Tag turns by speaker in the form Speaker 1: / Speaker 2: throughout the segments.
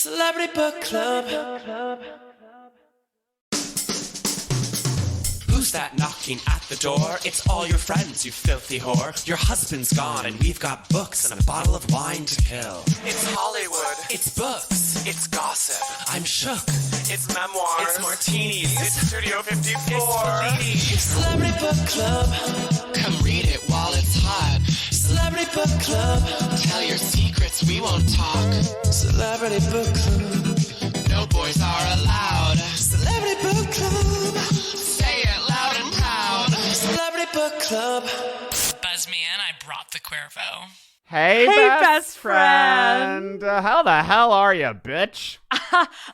Speaker 1: Celebrity Book Club. Who's that knocking at the door? It's all your friends, you filthy whore. Your husband's gone and we've got books and a bottle of wine to kill.
Speaker 2: It's Hollywood.
Speaker 1: It's books.
Speaker 2: It's gossip.
Speaker 1: I'm shook.
Speaker 2: It's memoirs.
Speaker 1: It's martinis.
Speaker 2: It's Studio 54.
Speaker 1: It's Celebrity Book Club.
Speaker 2: Come read it while it's hot.
Speaker 1: Celebrity Book Club.
Speaker 2: Tell your secrets, we won't talk.
Speaker 1: Celebrity Book Club.
Speaker 2: No boys are allowed.
Speaker 1: Celebrity Book Club.
Speaker 2: Say it loud and proud.
Speaker 1: Celebrity Book Club.
Speaker 3: Buzz me in, I brought the Cuervo.
Speaker 4: Hey,
Speaker 5: best friend.
Speaker 4: How the hell are you, bitch?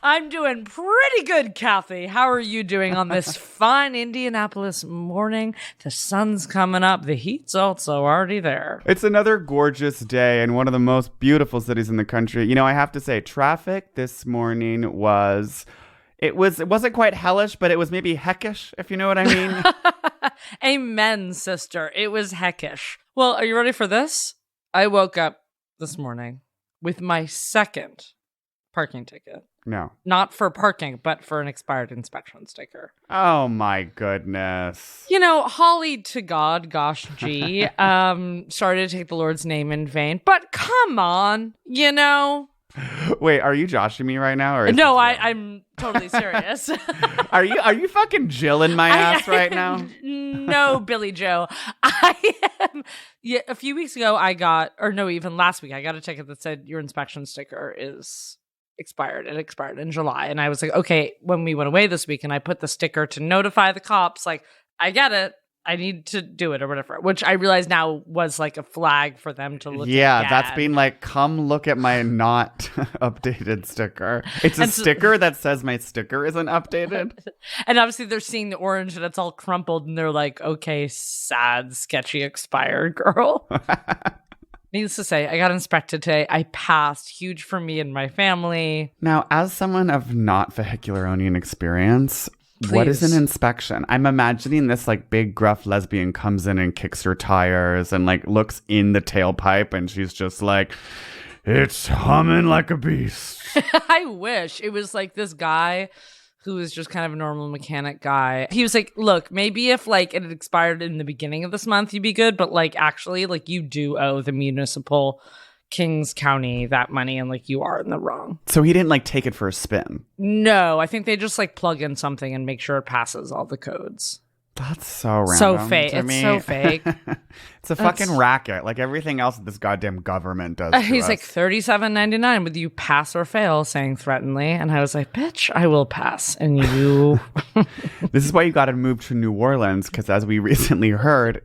Speaker 5: I'm doing pretty good, Kathy. How are you doing on this fine Indianapolis morning? The sun's coming up. The heat's also already there.
Speaker 4: It's another gorgeous day in one of the most beautiful cities in the country. You know, I have to say, traffic this morning it wasn't quite hellish, but it was maybe heckish, if you know what I mean.
Speaker 5: Amen, sister. It was heckish. Well, are you ready for this? I woke up this morning with my second parking ticket.
Speaker 4: No.
Speaker 5: Not for parking, but for an expired inspection sticker.
Speaker 4: Oh, my goodness.
Speaker 5: You know, Holly to God, gosh, gee, started to take the Lord's name in vain. But come on, you know.
Speaker 4: Wait, are you joshing me right now? Or
Speaker 5: No, I'm totally serious.
Speaker 4: Are you fucking Jillin' my ass right now?
Speaker 5: No, Billy Joe. I am. Yeah, a few weeks ago, even last week, I got a ticket that said your inspection sticker is expired. It expired in July. And I was like, okay, when we went away this week and I put the sticker to notify the cops, like, I get it. I need to do it or whatever, which I realize now was like a flag for them to look at.
Speaker 4: Yeah, that's been like, come look at my not updated sticker. It's a sticker that says my sticker isn't updated.
Speaker 5: And obviously they're seeing the orange and it's all crumpled and they're like, okay, sad, sketchy, expired girl. Needless to say, I got inspected today. I passed. Huge for me and my family.
Speaker 4: Now, as someone of not vehicular owning experience, what is an inspection? I'm imagining this like big gruff lesbian comes in and kicks her tires and like looks in the tailpipe and she's just like, it's humming like a beast.
Speaker 5: I wish. It was like this guy who was just kind of a normal mechanic guy. He was like, look, maybe if like it had expired in the beginning of this month, you'd be good. But like actually, like you do owe the municipal Kings County that money and like you are in the wrong.
Speaker 4: So he didn't like take it for a spin?
Speaker 5: No, I think they just like plug in something and make sure it passes all the codes.
Speaker 4: That's so random.
Speaker 5: So fake.
Speaker 4: To
Speaker 5: it's
Speaker 4: me.
Speaker 5: so fake.
Speaker 4: It's a fucking racket. Like everything else that this goddamn government does.
Speaker 5: He's like $37.99 with you pass or fail, saying threateningly. And I was like, bitch, I will pass. And you.
Speaker 4: This is why you got to move to New Orleans, because as we recently heard,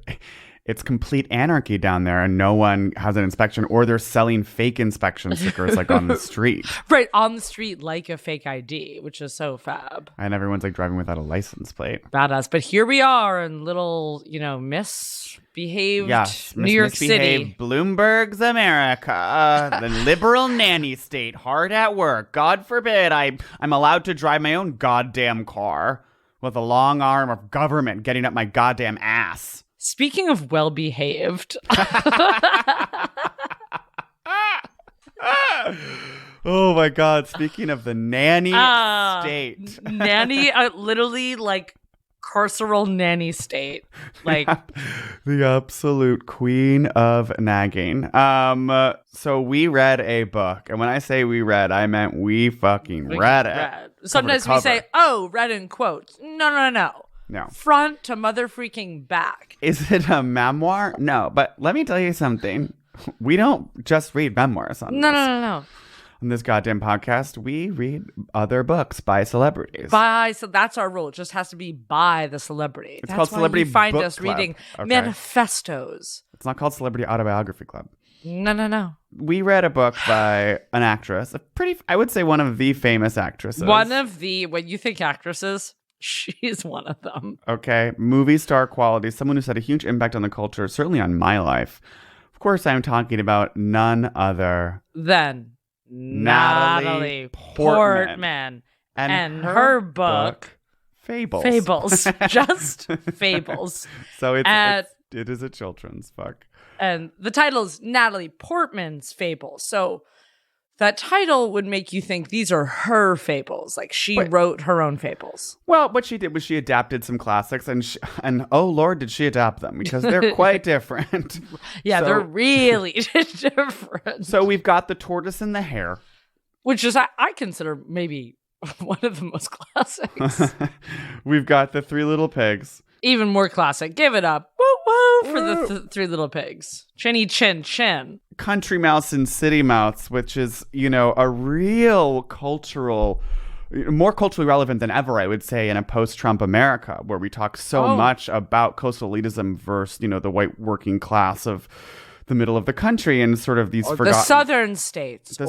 Speaker 4: it's complete anarchy down there and no one has an inspection, or they're selling fake inspection stickers like on the street.
Speaker 5: Right, on the street like a fake ID, which is so fab.
Speaker 4: And everyone's like driving without a license plate.
Speaker 5: Badass. But here we are in little, misbehaved New York City.
Speaker 4: Bloomberg's America, the liberal nanny state, hard at work. God forbid I'm allowed to drive my own goddamn car with a long arm of government getting up my goddamn ass.
Speaker 5: Speaking of well-behaved.
Speaker 4: Oh my God. Speaking of the nanny state.
Speaker 5: Nanny, literally like carceral nanny state. Like
Speaker 4: the absolute queen of nagging. So we read a book. And when I say we read, I meant we fucking read it.
Speaker 5: Sometimes we say, read in quotes. No.
Speaker 4: No.
Speaker 5: Front to mother freaking back.
Speaker 4: Is it a memoir? No, but let me tell you something. We don't just read memoirs on this.
Speaker 5: No.
Speaker 4: On this goddamn podcast, we read other books by celebrities.
Speaker 5: So that's our rule. It just has to be by the celebrity.
Speaker 4: It's called Celebrity
Speaker 5: you find
Speaker 4: Book
Speaker 5: us
Speaker 4: Club.
Speaker 5: reading
Speaker 4: Okay.
Speaker 5: manifestos.
Speaker 4: It's not called Celebrity Autobiography Club.
Speaker 5: No.
Speaker 4: We read a book by an actress, I would say one of the famous actresses.
Speaker 5: When you think actresses, she's one of them.
Speaker 4: Okay. Movie star quality, someone who's had a huge impact on the culture, certainly on my life. Of course, I'm talking about none other
Speaker 5: than Natalie Portman and her book,
Speaker 4: Fables.
Speaker 5: Just Fables.
Speaker 4: So it is a children's book.
Speaker 5: And the title is Natalie Portman's Fables. So that title would make you think these are her fables. Like she wrote her own fables.
Speaker 4: Well, what she did was she adapted some classics, and oh Lord, did she adapt them, because they're quite different.
Speaker 5: Yeah, they're really different.
Speaker 4: So we've got The Tortoise and the Hare,
Speaker 5: which is I consider maybe one of the most classics.
Speaker 4: We've got The Three Little Pigs.
Speaker 5: Even more classic. Give it up. Woo woo for the Three Little Pigs. Chinny chin chin.
Speaker 4: Country Mouse and City Mouse, which is, a real more culturally relevant than ever, I would say, in a post-Trump America, where we talk so much about coastal elitism versus, the white working class of the middle of the country, and sort of these forgotten...
Speaker 5: The southern states.
Speaker 4: Or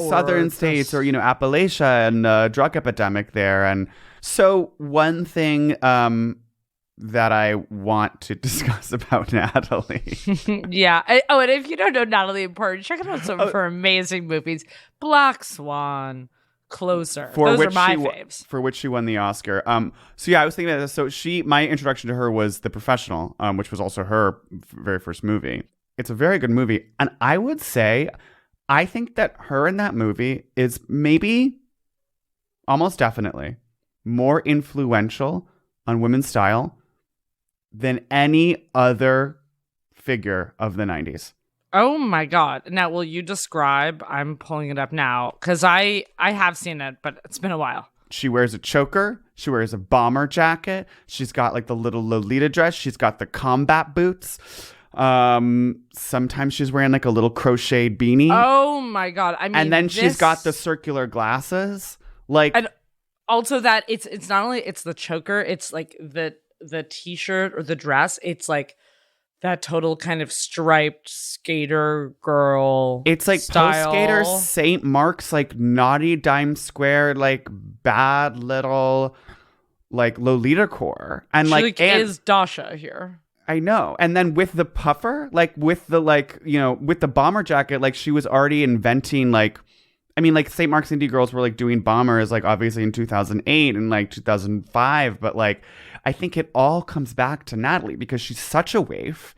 Speaker 4: Appalachia, and drug epidemic there. And so one thing that I want to discuss about Natalie.
Speaker 5: Yeah. And if you don't know Natalie Portman, check out some of her amazing movies. Black Swan, Closer. Those are my faves.
Speaker 4: For which she won the Oscar. So yeah, I was thinking about this. So my introduction to her was The Professional, which was also her very first movie. It's a very good movie. And I would say, I think that her in that movie is maybe, almost definitely, more influential on women's style than any other figure of the 90s.
Speaker 5: Oh my God. Now, will you describe? I'm pulling it up now because I have seen it, but it's been a while.
Speaker 4: She wears a choker. She wears a bomber jacket. She's got like the little Lolita dress. She's got the combat boots. Sometimes she's wearing like a little crocheted beanie.
Speaker 5: Oh my God. I mean,
Speaker 4: and then she's got the circular glasses. Like,
Speaker 5: and also that it's not only it's the choker, it's like the t-shirt or the dress. It's like that total kind of striped skater girl.
Speaker 4: It's like
Speaker 5: style.
Speaker 4: Post-skater St. Mark's, like naughty dime square, like bad little like Lolita-core. And
Speaker 5: she
Speaker 4: like
Speaker 5: is Dasha here.
Speaker 4: I know. And then with the puffer, like with the with the bomber jacket, like she was already inventing like, I mean, like St. Mark's indie girls were like doing bombers like obviously in 2008 and like 2005, but like I think it all comes back to Natalie because she's such a waif.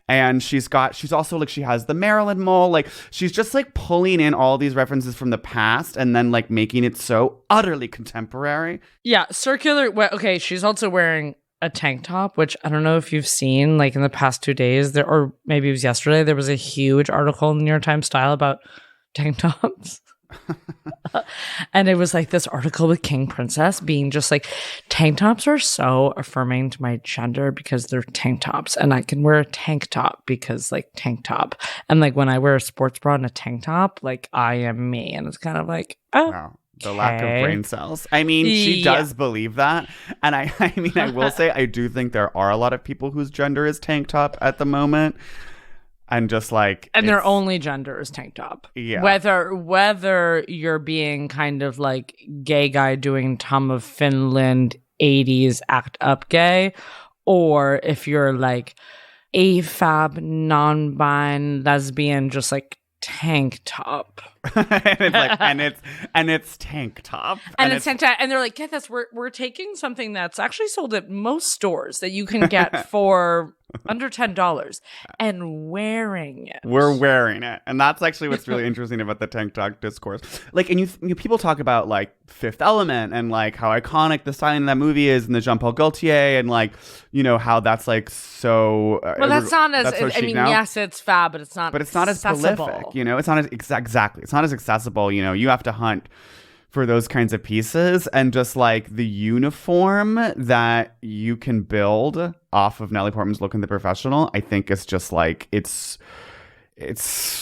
Speaker 4: And she's also like, she has the Marilyn mole. Like she's just like pulling in all these references from the past and then like making it so utterly contemporary.
Speaker 5: Yeah. Circular. Well, okay. She's also wearing a tank top, which I don't know if you've seen like in the past 2 days there, or maybe it was yesterday. There was a huge article in the New York Times Style about tank tops. And it was like this article with King Princess being just like, tank tops are so affirming to my gender because they're tank tops, and I can wear a tank top because like tank top, and like when I wear a sports bra and a tank top, like I am me. And it's kind of like, oh wow.
Speaker 4: The lack of brain cells. I mean, she does believe that. And I mean, I will say, I do think there are a lot of people whose gender is tank top at the moment. And just like,
Speaker 5: and their only gender is tank top.
Speaker 4: Yeah.
Speaker 5: Whether you're being kind of like gay guy doing Tom of Finland 80s act up gay, or if you're like AFAB non-bin lesbian, just like tank top.
Speaker 4: and it's tank top.
Speaker 5: And it's tank top. And they're like, get this, we're taking something that's actually sold at most stores that you can get for under $10 and wearing it.
Speaker 4: We're wearing it. And that's actually what's really interesting about the tank top discourse. Like, and you people talk about like Fifth Element and like how iconic the styling of that movie is, and the Jean-Paul Gaultier, and like, how that's like so
Speaker 5: well, that's not as
Speaker 4: so
Speaker 5: I mean
Speaker 4: now.
Speaker 5: Yes, it's fab, but it's not
Speaker 4: as prolific. It's not as exactly, it's not as accessible. You have to hunt for those kinds of pieces, and just like the uniform that you can build off of Natalie Portman's look in The Professional, I think is just like, it's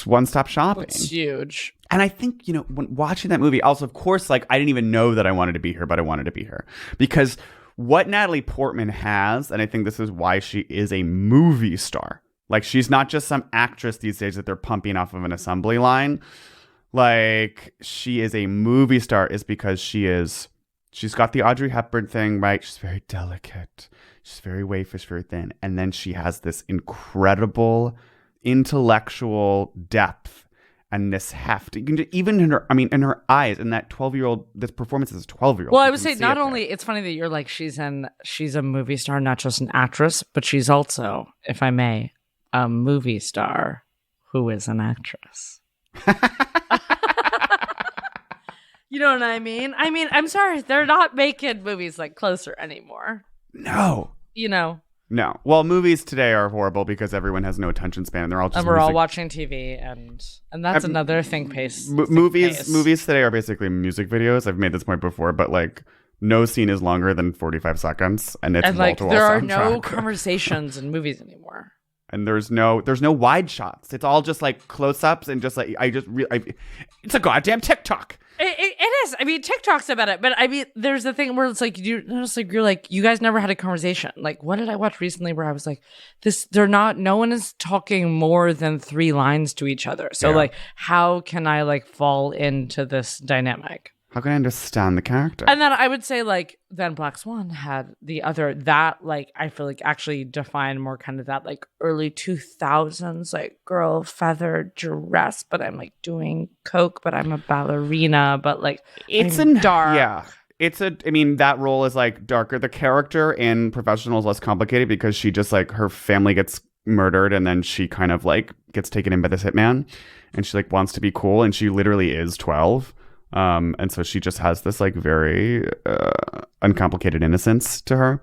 Speaker 4: one-stop shopping.
Speaker 5: It's huge.
Speaker 4: And I think, when watching that movie, also, of course, like I didn't even know that I wanted to be her, but I wanted to be her. Because what Natalie Portman has, and I think this is why she is a movie star. Like, she's not just some actress these days that they're pumping off of an assembly line. Like, she is a movie star, is because she's got the Audrey Hepburn thing, right? She's very delicate. She's very waifish, very thin. And then she has this incredible intellectual depth and this heft. You can even in her eyes, in that 12-year-old, this performance as a 12-year-old.
Speaker 5: Well, I would say not only, it's funny that you're like, she's a movie star, not just an actress, but she's also, if I may, a movie star who is an actress. You know what I mean? I mean, I'm sorry, they're not making movies like Closer anymore.
Speaker 4: No.
Speaker 5: You know.
Speaker 4: No. Well, movies today are horrible because everyone has no attention span and they're all just
Speaker 5: we're all watching TV and that's another thing
Speaker 4: movies today are basically music videos. I've made this point before, but like no scene is longer than 45 seconds and it's
Speaker 5: like
Speaker 4: wall-to-wall
Speaker 5: there are
Speaker 4: soundtrack.
Speaker 5: no conversations in movies anymore.
Speaker 4: And there's no wide shots. It's all just like close-ups and just like it's a goddamn TikTok.
Speaker 5: It is. I mean, TikTok's about it, but I mean, there's the thing where it's like you're like you guys never had a conversation. Like, what did I watch recently where I was like, no one is talking more than 3 lines to each other. So like, how can I like fall into this dynamic?
Speaker 4: How can I understand the character?
Speaker 5: And then I would say like then Black Swan had the other that like I feel like actually defined more kind of that like early 2000s like girl feather dress, but I'm like doing coke, but I'm a ballerina, but like
Speaker 4: it's
Speaker 5: dark.
Speaker 4: Yeah. I mean, that role is like darker. The character in Professional is less complicated because she just like her family gets murdered and then she kind of like gets taken in by this hitman and she like wants to be cool and she literally is 12. And so she just has this like very uncomplicated innocence to her,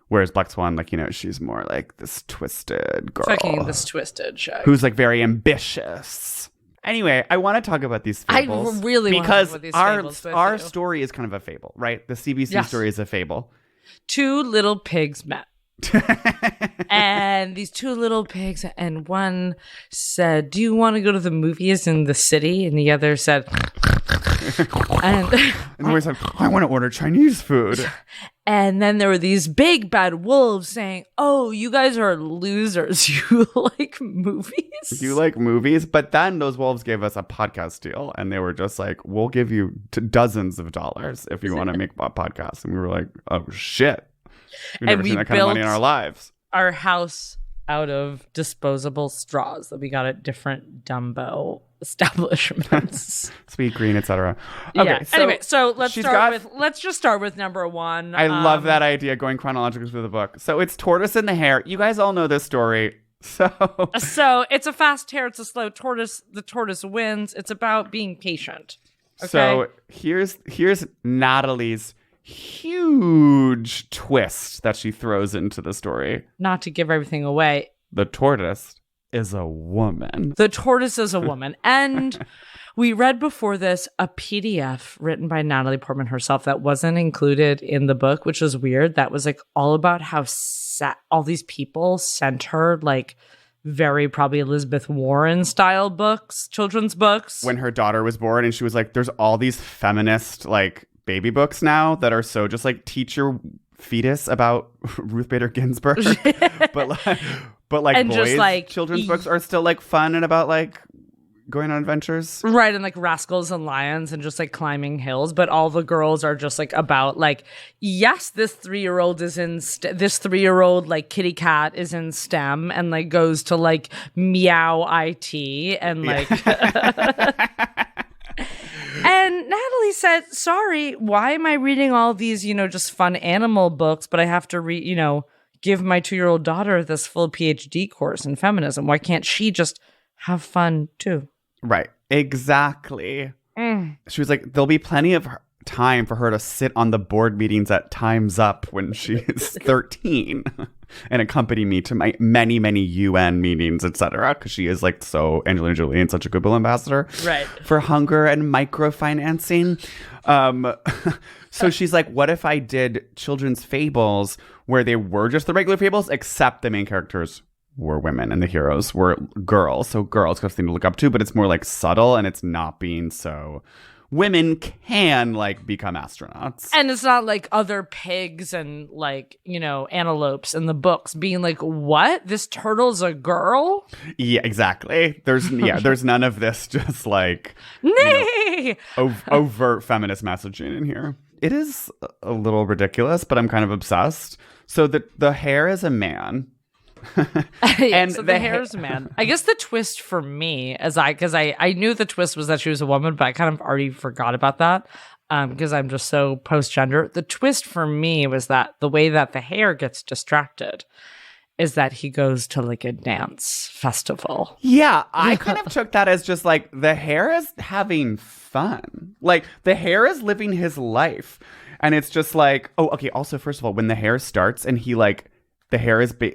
Speaker 4: whereas Black Swan, like, you know, she's more like this twisted girl,
Speaker 5: fucking this twisted shit,
Speaker 4: who's like very ambitious. Anyway, I want to talk about these fables.
Speaker 5: I really
Speaker 4: because
Speaker 5: want to talk about these fables
Speaker 4: our story is kind of a fable, right? The CBC story is a fable.
Speaker 5: 2 little pigs met. And these 2 little pigs, and one said, "Do you want to go to the movies in the city?" And the other said, and
Speaker 4: we said, "I want to order Chinese food."
Speaker 5: And then there were these big bad wolves saying, "Oh, you guys are losers. You like movies?
Speaker 4: You like movies?" But then those wolves gave us a podcast deal, and they were just like, "We'll give you dozens of dollars if you want to make a podcast." And we were like, "Oh shit." We've never seen that kind of money in our lives.
Speaker 5: Our house out of disposable straws that we got at different Dumbo establishments.
Speaker 4: Sweet Green, etc. Okay,
Speaker 5: yeah. Anyway, so let's just start with number 1.
Speaker 4: I love that idea, going chronologically through the book. So it's Tortoise and the Hare. You guys all know this story. So
Speaker 5: it's a fast hare, it's a slow tortoise. The tortoise wins. It's about being patient. Okay?
Speaker 4: So here's Natalie's huge twist that she throws into the story.
Speaker 5: Not to give everything away.
Speaker 4: The tortoise is a woman.
Speaker 5: The tortoise is a woman. And we read before this a PDF written by Natalie Portman herself that wasn't included in the book, which was weird. That was like all about how all these people sent her like very probably Elizabeth Warren style books, children's books.
Speaker 4: When her daughter was born and she was like, there's all these feminist like baby books now that are so just like teach your fetus about Ruth Bader Ginsburg. but like
Speaker 5: and
Speaker 4: boys
Speaker 5: just, like,
Speaker 4: children's books are still like fun and about like going on adventures.
Speaker 5: Right, and like rascals and lions and just like climbing hills, but all the girls are just like about like, yes, this 3-year-old is in this 3-year-old like kitty cat is in STEM and like goes to like meow IT and like And Natalie said, "Sorry, why am I reading all these, just fun animal books, but I have to read, give my 2-year-old daughter this full PhD course in feminism? Why can't she just have fun too?"
Speaker 4: Right. Exactly. She was like, there'll be plenty of time for her to sit on the board meetings at Time's Up when she's 13 and accompany me to my many, many UN meetings, etc. Because she is like so Angelina Jolie and such a goodwill ambassador for hunger and microfinancing. So she's like, what if I did children's fables where they were just the regular fables, except the main characters were women and the heroes were girls. So girls got something to look up to, but it's more like subtle and it's not being so... Women can like become astronauts.
Speaker 5: And it's not like other pigs and like, antelopes in the books being like, what? This turtle's a girl?
Speaker 4: Yeah, exactly. There's none of this just like overt feminist messaging in here. It is a little ridiculous, but I'm kind of obsessed. So the hare is a man.
Speaker 5: And so the hare's a man. I guess the twist for me, because I knew the twist was that she was a woman, but I kind of already forgot about that because I'm just so post-gender. The twist for me was that the way that the hare gets distracted is that he goes to like a dance festival.
Speaker 4: Yeah, I kind of took that as just like the hare is having fun. Like the hare is living his life. And it's just like, oh, okay. Also, first of all, when the hare starts and he like, the hare is he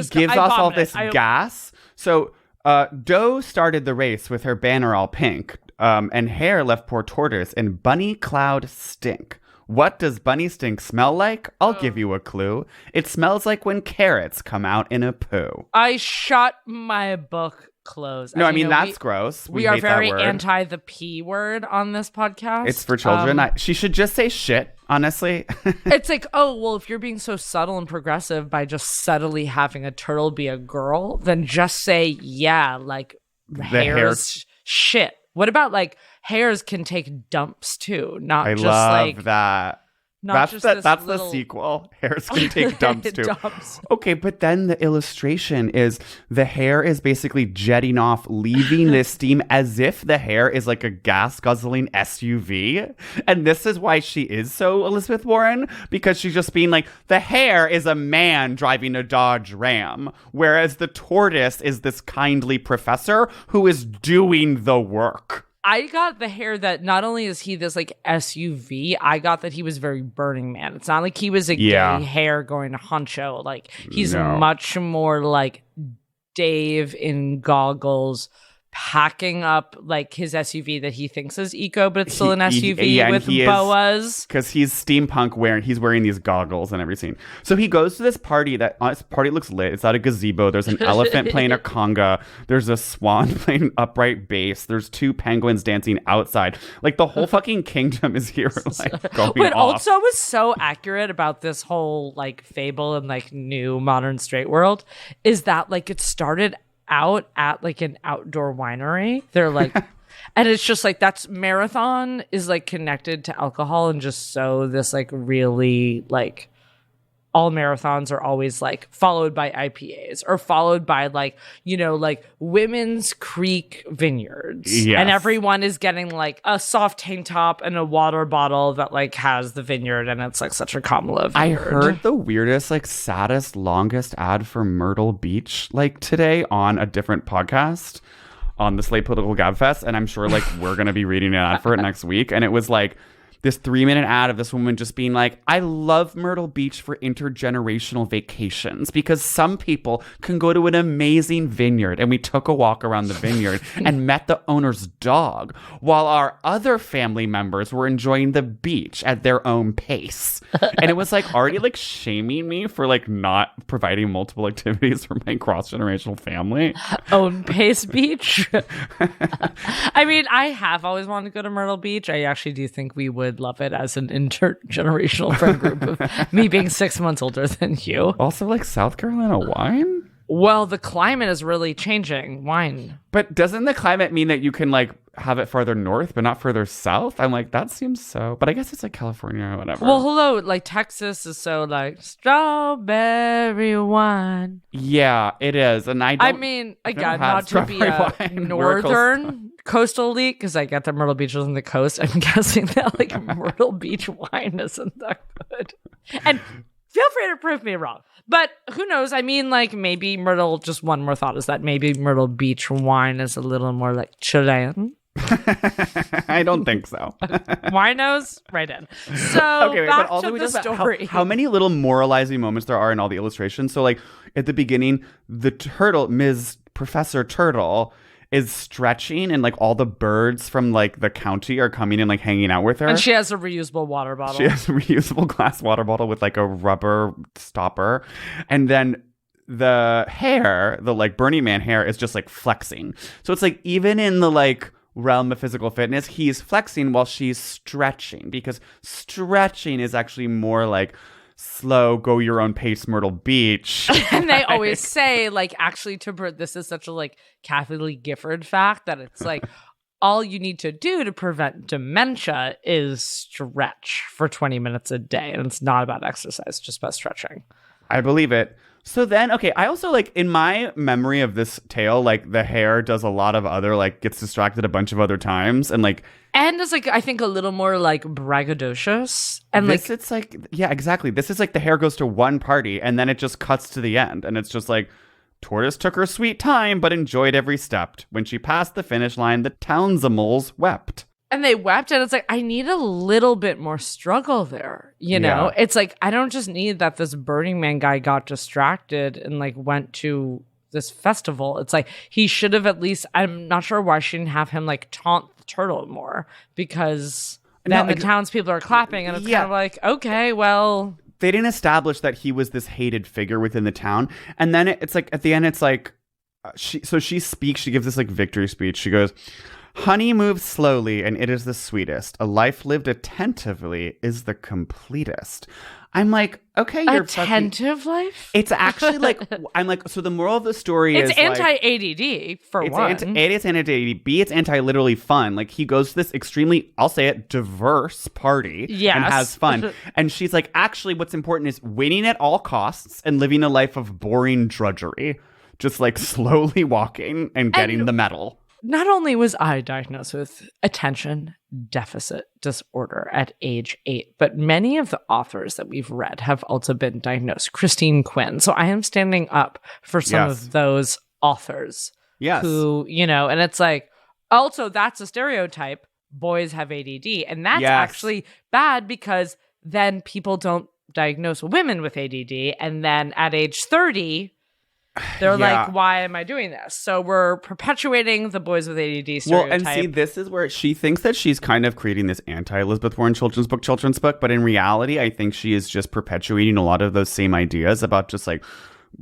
Speaker 4: gives off all this gas. So Doe started the race with her banner all pink. And hare left poor tortoise in bunny cloud stink. What does bunny stink smell like? I'll give you a clue. It smells like when carrots come out in a poo.
Speaker 5: I shut my book closed.
Speaker 4: No, I mean, that's gross.
Speaker 5: We are very anti the P word on this podcast.
Speaker 4: It's for children. She should just say shit, honestly.
Speaker 5: It's like, oh, well, if you're being so subtle and progressive by just subtly having a turtle be a girl, then just say, yeah, like hare's shit. What about like hares can take dumps too? Not
Speaker 4: I
Speaker 5: just
Speaker 4: love
Speaker 5: like
Speaker 4: that. That's the sequel. Hares can take dumps too. Okay, but then the illustration is the hare is basically jetting off, leaving this steam as if the hare is like a gas guzzling SUV. And this is why she is so Elizabeth Warren, because she's just being like, the hare is a man driving a Dodge Ram, whereas the tortoise is this kindly professor who is doing the work.
Speaker 5: I got the hare that not only is he this like SUV, I got that he was very Burning Man. It's not like he was a gay hare going to honcho. Like he's much more like Dave in goggles, packing up like his SUV that he thinks is eco, but it's still an SUV with boas.
Speaker 4: Because he's steampunk he's wearing these goggles and everything. So he goes to this party this party looks lit. It's at a gazebo. There's an elephant playing a conga. There's a swan playing upright bass. There's 2 penguins dancing outside. Like the whole fucking kingdom is here like going
Speaker 5: What
Speaker 4: off.
Speaker 5: also was so accurate about this whole like fable and like new modern straight world is that like it started out at like an outdoor winery. They're like and it's just like that's marathon is like connected to alcohol and just so this like really like all marathons are always like followed by IPAs or followed by like, you know, like Women's Creek Vineyards.
Speaker 4: Yes.
Speaker 5: And everyone is getting like a soft tank top and a water bottle that like has the vineyard and it's like such a Kamala vineyard.
Speaker 4: I heard the weirdest, like saddest, longest ad for Myrtle Beach like today on a different podcast on the Slate Political Gabfest. And I'm sure like we're going to be reading an ad for it next week. And it was like, this 3-minute ad of this woman just being like, I love Myrtle Beach for intergenerational vacations because some people can go to an amazing vineyard. And we took a walk around the vineyard and met the owner's dog while our other family members were enjoying the beach at their own pace. And it was like already like shaming me for like not providing multiple activities for my cross-generational family.
Speaker 5: Own pace beach. I mean, I have always wanted to go to Myrtle Beach. I actually do think we would love it as an intergenerational friend group of me being 6 months older than you.
Speaker 4: Also, like South Carolina wine?
Speaker 5: Well, the climate is really changing. Wine.
Speaker 4: But doesn't the climate mean that you can like have it farther north, but not further south? I'm like, that seems so. But I guess it's like California or whatever.
Speaker 5: Well, hello. Like Texas is so like strawberry wine.
Speaker 4: Yeah, it is. And I
Speaker 5: mean, again, not to be a northern coastal elite, because I get that Myrtle Beach is on the coast. I'm guessing that like Myrtle Beach wine isn't that good. And feel free to prove me wrong. But who knows? I mean, like maybe Myrtle, just one more thought is that maybe Myrtle Beach wine is a little more like Chilean.
Speaker 4: I don't think so.
Speaker 5: Winos, right in. So okay, back to the story.
Speaker 4: How many little moralizing moments there are in all the illustrations. So like at the beginning, the turtle, Ms. Professor Turtle, is stretching and like all the birds from like the county are coming and like hanging out with her.
Speaker 5: And she has a reusable water bottle.
Speaker 4: She has a reusable glass water bottle with like a rubber stopper. And then the hair, the like Burning Man hair is just like flexing. So it's like even in the like realm of physical fitness, he's flexing while she's stretching, because stretching is actually more like slow, go your own pace, Myrtle Beach.
Speaker 5: And they always say, like, actually, this is such a like Kathy Lee Gifford fact that it's like all you need to do to prevent dementia is stretch for 20 minutes a day. And it's not about exercise, just about stretching.
Speaker 4: I believe it. So then, okay, I also like in my memory of this tale, like the hare does a lot of other, like gets distracted a bunch of other times and like
Speaker 5: And it's like, I think a little more like braggadocious. And
Speaker 4: it's like, yeah, exactly. This is like the hair goes to one party and then it just cuts to the end. And it's just like, Tortoise took her sweet time, but enjoyed every step. When she passed the finish line, the Townsamals wept.
Speaker 5: And they wept, and it's like, I need a little bit more struggle there, you know?
Speaker 4: Yeah.
Speaker 5: It's like, I don't just need that this Burning Man guy got distracted and like went to this festival. It's like, he should have at least, I'm not sure why she didn't have him like taunt the turtle more, because then the townspeople are clapping, and it's kind of like, okay, well.
Speaker 4: They didn't establish that he was this hated figure within the town. And then it's like, at the end, it's like, she speaks, she gives this like victory speech. She goes, honey moves slowly and it is the sweetest. A life lived attentively is the completest. I'm like, okay, you're
Speaker 5: attentive life?
Speaker 4: It's actually like, I'm like, so the moral of the story is
Speaker 5: it's anti-ADD for one.
Speaker 4: A, it's anti-ADD. B, it's anti-literally fun. Like he goes to this extremely, I'll say it, diverse party and has fun. And she's like, actually what's important is winning at all costs and living a life of boring drudgery. Just like slowly walking and getting the medal.
Speaker 5: Not only was I diagnosed with attention deficit disorder at age 8, but many of the authors that we've read have also been diagnosed. Christine Quinn. So I am standing up for some of those authors.
Speaker 4: Yes.
Speaker 5: Who, you know, and it's like, also that's a stereotype. Boys have ADD. And that's actually bad, because then people don't diagnose women with ADD. And then at age 30... they're like, why am I doing this? So we're perpetuating the boys with ADD stereotype.
Speaker 4: Well, and see, this is where she thinks that she's kind of creating this anti-Elizabeth Warren children's book. But in reality, I think she is just perpetuating a lot of those same ideas about just like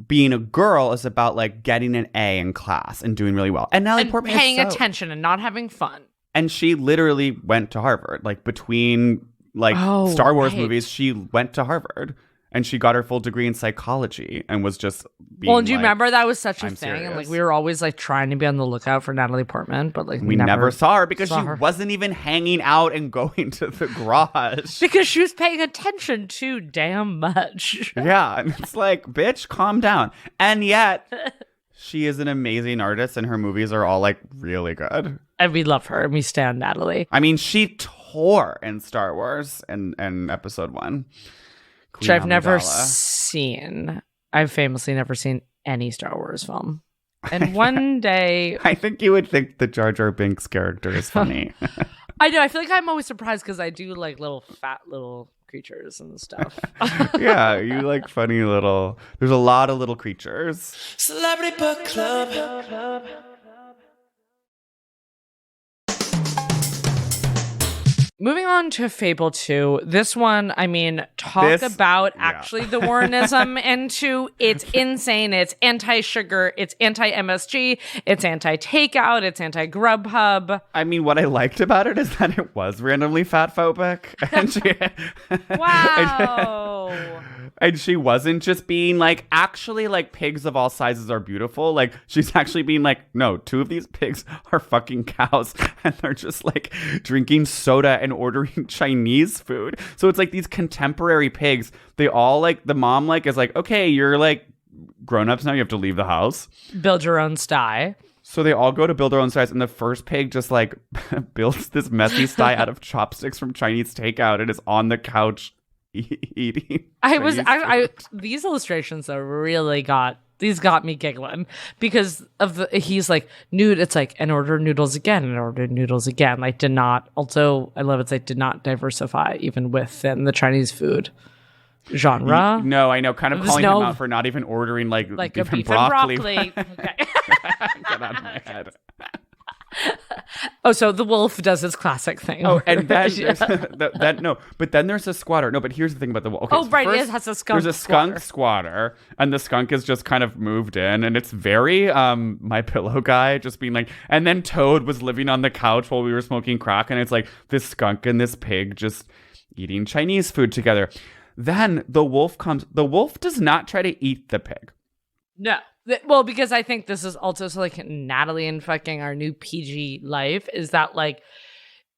Speaker 4: being a girl is about like getting an A in class and doing really well. And Natalie Portman
Speaker 5: paying attention and not having fun.
Speaker 4: And she literally went to Harvard. Like between like Star Wars movies, she went to Harvard. And she got her full degree in psychology and was just being
Speaker 5: well, do you remember that was such a
Speaker 4: I'm
Speaker 5: thing?
Speaker 4: serious.
Speaker 5: And like we were always like trying to be on the lookout for Natalie Portman, but like
Speaker 4: we never saw her because she wasn't even hanging out and going to the garage.
Speaker 5: Because she was paying attention too damn much.
Speaker 4: Yeah, and it's like, bitch, calm down. And yet, she is an amazing artist and her movies are all like really good.
Speaker 5: And we love her and we stand Natalie.
Speaker 4: I mean, she tore in Star Wars and Episode 1.
Speaker 5: Which I've never seen. I've famously never seen any Star Wars film. And one day...
Speaker 4: I think you would think the Jar Jar Binks character is funny.
Speaker 5: I know. I feel like I'm always surprised because I do like little fat little creatures and stuff.
Speaker 4: Yeah, you like funny little... There's a lot of little creatures.
Speaker 1: Celebrity Book Club.
Speaker 5: Moving on to Fable 2. This one, I mean, about actually the Warrenism into it's insane. It's anti-sugar. It's anti-MSG. It's anti-takeout. It's anti-Grubhub.
Speaker 4: I mean, what I liked about it is that it was randomly fat phobic. And
Speaker 5: Wow.
Speaker 4: And she wasn't just being like, actually, like, pigs of all sizes are beautiful. Like, she's actually being like, no, 2 of these pigs are fucking cows. And they're just like drinking soda and ordering Chinese food. So it's like these contemporary pigs. They all like, the mom like is like, okay, you're like grown-ups now. You have to leave the house.
Speaker 5: Build your own sty.
Speaker 4: So they all go to build their own sties. And the first pig just like builds this messy sty out of chopsticks from Chinese takeout and is on the couch eating.
Speaker 5: These illustrations though really got me giggling because of he's like nude. It's like and order noodles again and order noodles again. Like did not. Also, I love it's like did not diversify even within the Chinese food genre.
Speaker 4: No, I know. Kind of calling him out for not even ordering like beef and broccoli.
Speaker 5: Okay.
Speaker 4: Get out of my head.
Speaker 5: Oh, so the wolf does his classic thing.
Speaker 4: Oh, and then no, but then there's a squatter. No, but here's the thing about the wolf. Okay,
Speaker 5: oh, so right, it has a skunk.
Speaker 4: There's a skunk squatter, and the skunk is just kind of moved in, and it's very My Pillow guy, just being like. And then Toad was living on the couch while we were smoking crack, and it's like this skunk and this pig just eating Chinese food together. Then the wolf comes. The wolf does not try to eat the pig.
Speaker 5: No. Well, because I think this is also so like Natalie and fucking our new PG life is that like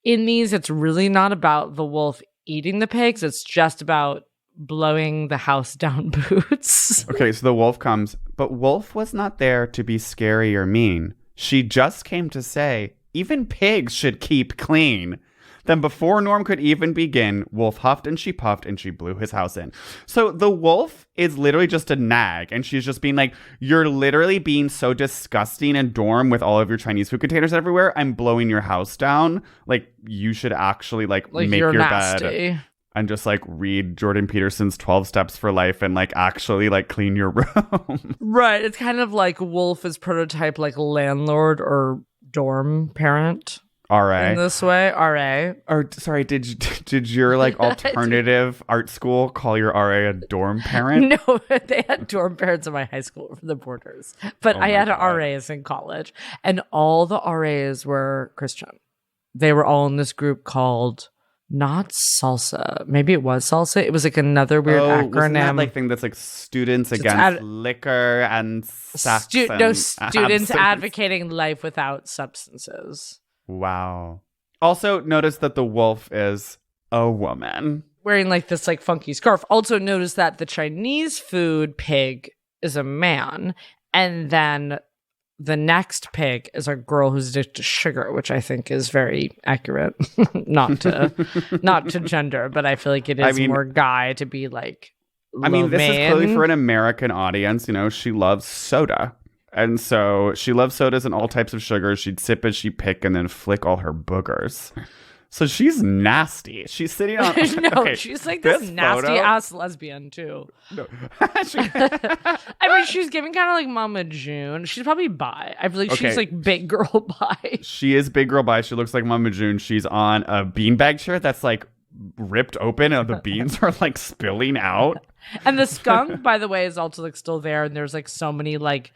Speaker 5: in these, it's really not about the wolf eating the pigs. It's just about blowing the house down boots.
Speaker 4: Okay, so the wolf comes, but Wolf was not there to be scary or mean. She just came to say, even pigs should keep clean. Then before Norm could even begin, Wolf huffed and she puffed and she blew his house in. So the wolf is literally just a nag. And she's just being like, you're literally being so disgusting and Dorm with all of your Chinese food containers everywhere. I'm blowing your house down. Like, you should actually like make your
Speaker 5: nasty
Speaker 4: bed and just like read Jordan Peterson's 12 Steps for Life and like actually like clean your room.
Speaker 5: Right. It's kind of like Wolf is prototype like landlord or dorm parent.
Speaker 4: RA.
Speaker 5: In this way, RA.
Speaker 4: Or sorry, did your like alternative art school call your RA a dorm parent?
Speaker 5: No, they had dorm parents in my high school for the boarders. But I had RAs in college. And all the RAs were Christian. They were all in this group called not Salsa. Maybe it was Salsa. It was like another weird acronym.
Speaker 4: Wasn't that like thing that's like students against liquor and sex?
Speaker 5: Students advocating life without substances.
Speaker 4: Wow. Also, notice that the wolf is a woman.
Speaker 5: Wearing like this like funky scarf. Also notice that the Chinese food pig is a man. And then the next pig is a girl who's addicted to sugar, which I think is very accurate. not to gender, but I feel like it is more guy to be like
Speaker 4: this is clearly for an American audience. You know, she loves soda. And so she loves sodas and all types of sugars. She'd sip as she pick and then flick all her boogers. So she's nasty. She's sitting on...
Speaker 5: she's like this nasty-ass lesbian, too. No. I mean, she's giving kind of like Mama June. She's probably bi. I feel like she's like big girl bi.
Speaker 4: She is big girl bi. She looks like Mama June. She's on a beanbag chair that's like ripped open and the beans are like spilling out.
Speaker 5: And the skunk, by the way, is also like still there. And there's like so many like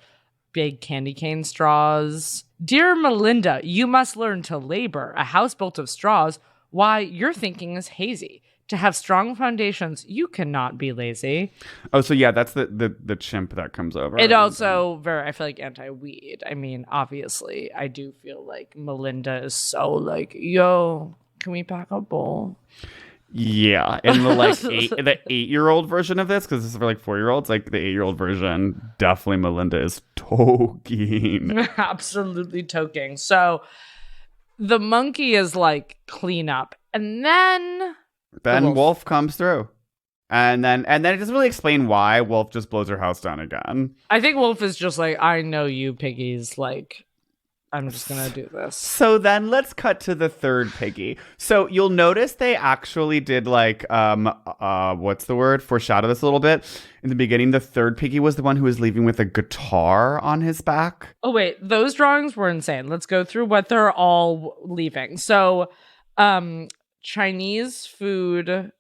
Speaker 5: big candy cane straws. Dear Melinda, you must learn to labor. A house built of straws. Why, your thinking is hazy. To have strong foundations, you cannot be lazy.
Speaker 4: Oh, so yeah, that's the chimp that comes over.
Speaker 5: It also I feel like anti-weed. I mean, obviously, I do feel like Melinda is so like, yo, can we pack a bowl?
Speaker 4: Yeah, in the like the 8-year-old version of this, because this is for like 4-year-olds, like the 8-year-old version, definitely Melinda is toking.
Speaker 5: Absolutely toking. So the monkey is like clean up, and then
Speaker 4: Wolf comes through, and then it doesn't really explain why Wolf just blows her house down again.
Speaker 5: I think Wolf is just like, I know you piggies, like, I'm just gonna do this.
Speaker 4: So then let's cut to the third piggy. So you'll notice they actually did like what's the word? Foreshadow this a little bit. In the beginning, the third piggy was the one who was leaving with a guitar on his back.
Speaker 5: Oh wait, those drawings were insane. Let's go through what they're all leaving. So Chinese food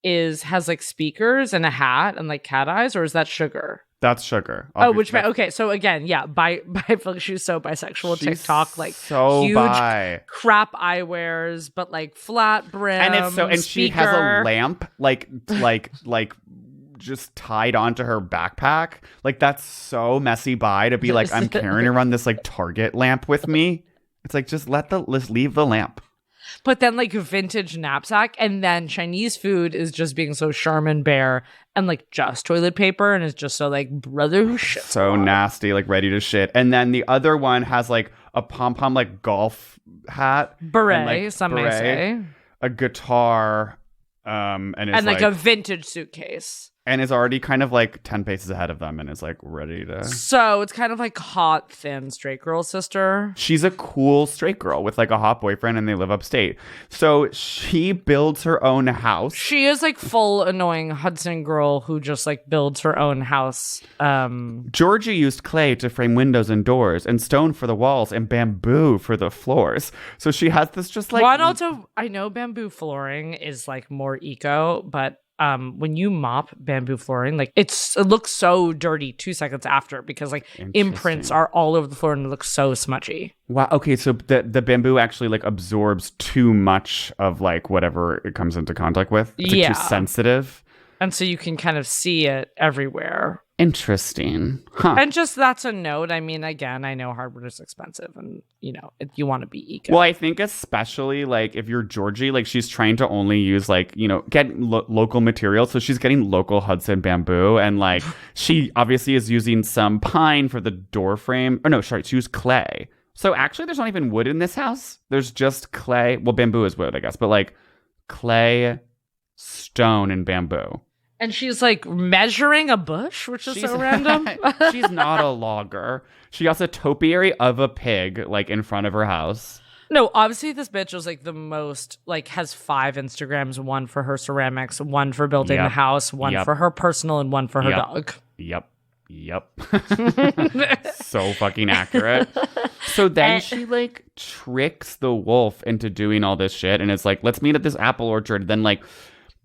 Speaker 5: has like speakers and a hat and like cat eyes, or is that sugar?
Speaker 4: That's sugar.
Speaker 5: Okay. So again, yeah, I feel like she's so bisexual.
Speaker 4: She's
Speaker 5: TikTok, like
Speaker 4: so
Speaker 5: huge
Speaker 4: bi.
Speaker 5: crap eye wears, but like flat brim.
Speaker 4: And it's so, and she has a lamp, like just tied onto her backpack. Like that's so messy bi to be like, I'm carrying around this like Target lamp with me. It's like let's leave the lamp.
Speaker 5: But then like vintage knapsack, and then Chinese food is just being so Charmin bear and like just toilet paper, and it's just so like brother who shit.
Speaker 4: So nasty, like ready to shit. And then the other one has like a pom-pom like golf hat.
Speaker 5: Beret,
Speaker 4: and, like,
Speaker 5: some may say.
Speaker 4: A guitar, and
Speaker 5: like a vintage suitcase.
Speaker 4: And is already kind of like 10 paces ahead of them and is like ready to...
Speaker 5: So it's kind of like hot, thin straight girl sister.
Speaker 4: She's a cool straight girl with like a hot boyfriend and they live upstate. So she builds her own house.
Speaker 5: She is like full annoying Hudson girl who just like builds her own house.
Speaker 4: Georgie used clay to frame windows and doors and stone for the walls and bamboo for the floors. So she has this just like...
Speaker 5: Well, and also, I know bamboo flooring is like more eco, but... when you mop bamboo flooring, like it looks so dirty 2 seconds after because like imprints are all over the floor and it looks so smudgy.
Speaker 4: Wow. Okay, so the bamboo actually like absorbs too much of like whatever it comes into contact with. It's like, too sensitive.
Speaker 5: And so you can kind of see it everywhere.
Speaker 4: Interesting. Huh.
Speaker 5: And just that's a note. I mean, again, I know hardwood is expensive and, you know, you want to be eco.
Speaker 4: Well, I think especially like if you're Georgie, like she's trying to only use like, you know, get local materials. So she's getting local Hudson bamboo and like she obviously is using some pine for the door frame. Or no, sorry, she used clay. So actually, there's not even wood in this house. There's just clay. Well, bamboo is wood, I guess, but like clay, stone, and bamboo.
Speaker 5: And she's like measuring a bush, which is so random.
Speaker 4: She's not a logger. She has a topiary of a pig like in front of her house.
Speaker 5: No, obviously this bitch was like the most, like has 5 Instagrams, one for her ceramics, one for building the house, one for her personal, and one for her dog.
Speaker 4: Yep. So fucking accurate. So then she like tricks the wolf into doing all this shit, and it's like, let's meet at this apple orchard. Then like,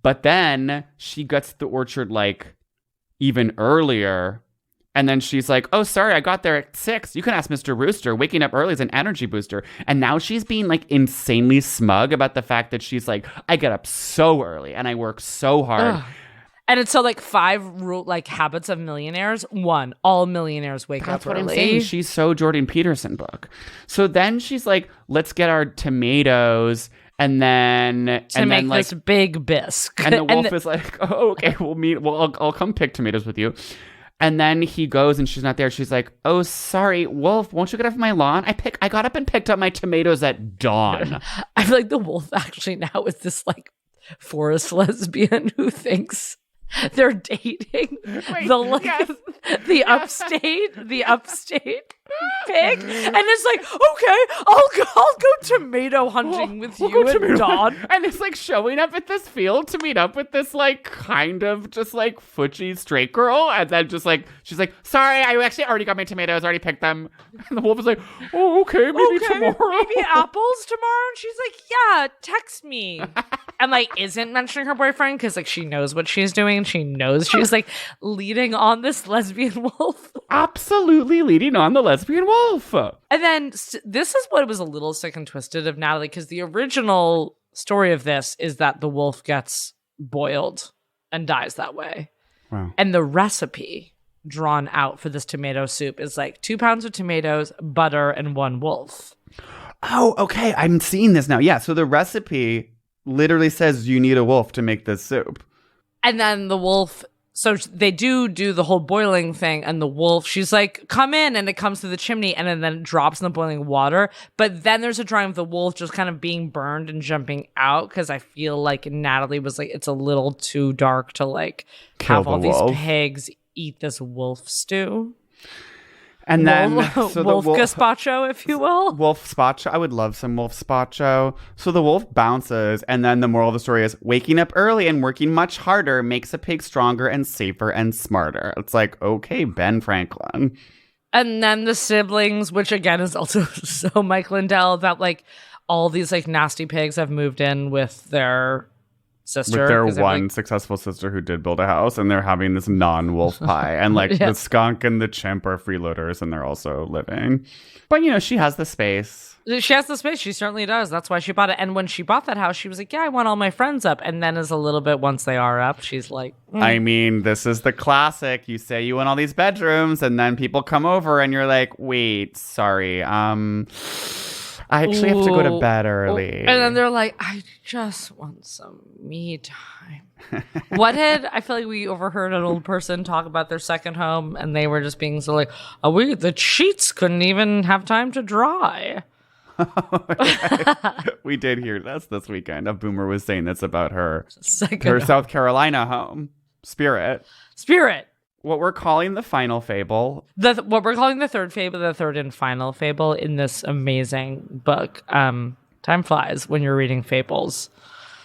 Speaker 4: but then she gets the orchard like even earlier. And then she's like, oh, sorry, I got there at 6. You can ask Mr. Rooster. Waking up early is an energy booster. And now she's being like insanely smug about the fact that she's like, I get up so early and I work so hard.
Speaker 5: Ugh. And it's so like 5 like habits of millionaires. 1, all millionaires wake
Speaker 4: That's
Speaker 5: up
Speaker 4: what
Speaker 5: early.
Speaker 4: I'm saying. She's so Jordan Peterson book. So then she's like, let's get our tomatoes. And then
Speaker 5: make
Speaker 4: like,
Speaker 5: this big bisque.
Speaker 4: And the wolf is like, oh, okay, we'll meet. Well, I'll come pick tomatoes with you. And then he goes and she's not there. She's like, oh, sorry, wolf, won't you get off my lawn? I got up and picked up my tomatoes at dawn.
Speaker 5: I feel like the wolf actually now is this like forest lesbian who thinks they're dating the upstate pig, and it's like, okay, I'll go tomato hunting with you at dawn.
Speaker 4: And it's like showing up at this field to meet up with this like kind of just like futchy straight girl, and then just like she's like, sorry, I actually already got my tomatoes, already picked them. And the wolf is like, oh, okay, maybe tomorrow,
Speaker 5: maybe apples tomorrow. And she's like, yeah, text me. And like isn't mentioning her boyfriend because like she knows what she's doing and she knows she's like leading on this lesbian wolf.
Speaker 4: Absolutely leading on the lesbian wolf.
Speaker 5: And then this is what was a little sick and twisted of Natalie, because the original story of this is that the wolf gets boiled and dies that way.
Speaker 4: Wow.
Speaker 5: And the recipe drawn out for this tomato soup is like 2 pounds of tomatoes, butter, and 1 wolf.
Speaker 4: Oh, okay. I'm seeing this now. Yeah. So the recipe literally says you need a wolf to make this soup.
Speaker 5: And then the wolf, so they do the whole boiling thing, and the wolf, she's like, come in, and it comes through the chimney, and then it drops in the boiling water. But then there's a drawing of the wolf just kind of being burned and jumping out, because I feel like Natalie was like, it's a little too dark to like have all these pigs eat this wolf stew.
Speaker 4: And then
Speaker 5: wolf gazpacho, if you will.
Speaker 4: Wolf spacho. I would love some wolf spacho. So the wolf bounces, and then the moral of the story is waking up early and working much harder makes a pig stronger and safer and smarter. It's like, okay, Ben Franklin.
Speaker 5: And then the siblings, which again is also so Mike Lindell, that like all these like nasty pigs have moved in with their sister.
Speaker 4: With their one successful sister who did build a house, and they're having this non-wolf pie. And like the skunk and the chimp are freeloaders, and they're also living. But you know, she has the space.
Speaker 5: She has the space. She certainly does. That's why she bought it. And when she bought that house, she was like, yeah, I want all my friends up. And then as a little bit, once they are up, she's like,
Speaker 4: I mean, this is the classic. You say you want all these bedrooms, and then people come over, and you're like, wait, sorry. I actually have to go to bed early.
Speaker 5: And then they're like, I just want some me time. I feel like we overheard an old person talk about their second home, and they were just being so like, the sheets couldn't even have time to dry.
Speaker 4: We did hear this weekend. A boomer was saying this about her
Speaker 5: Second
Speaker 4: South Carolina home. Spirit. What we're calling the final fable.
Speaker 5: What we're calling the third fable, the third and final fable in this amazing book. Time flies when you're reading fables.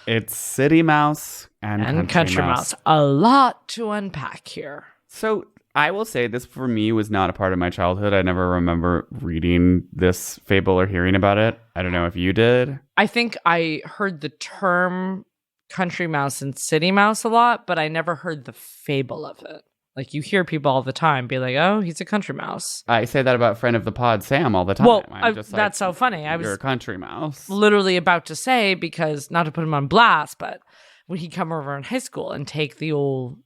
Speaker 4: It's City Mouse and Country Mouse.
Speaker 5: A lot to unpack here.
Speaker 4: So I will say this for me was not a part of my childhood. I never remember reading this fable or hearing about it. I don't know if you did.
Speaker 5: I think I heard the term Country Mouse and City Mouse a lot, but I never heard the fable of it. Like, you hear people all the time be like, oh, he's a country mouse.
Speaker 4: I say that about friend of the pod, Sam, all the time.
Speaker 5: Well,
Speaker 4: just
Speaker 5: that's so funny.
Speaker 4: You're a country mouse.
Speaker 5: Literally about to say, because not to put him on blast, but when he'd come over in high school and take the old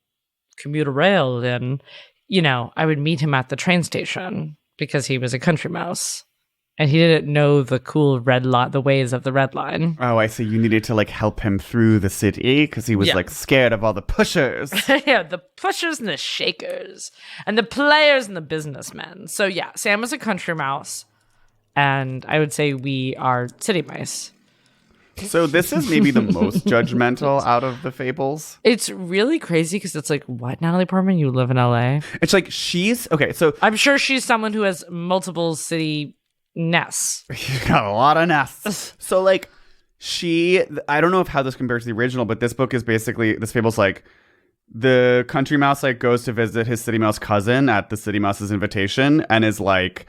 Speaker 5: commuter rail, then, you know, I would meet him at the train station because he was a country mouse. And he didn't know the cool the ways of the red line.
Speaker 4: Oh, I see. You needed to like help him through the city because he was like scared of all the pushers.
Speaker 5: Yeah, the pushers and the shakers and the players and the businessmen. So yeah, Sam was a country mouse. And I would say we are city mice.
Speaker 4: So this is maybe the most judgmental out of the fables.
Speaker 5: It's really crazy because it's like, what, Natalie Portman? You live in LA?
Speaker 4: It's like okay, so
Speaker 5: I'm sure she's someone who has multiple city nests.
Speaker 4: she's got a lot of nests. So like I don't know how this compares to the original, but this book is basically, this fable's like, the country mouse like goes to visit his city mouse cousin at the city mouse's invitation and is like,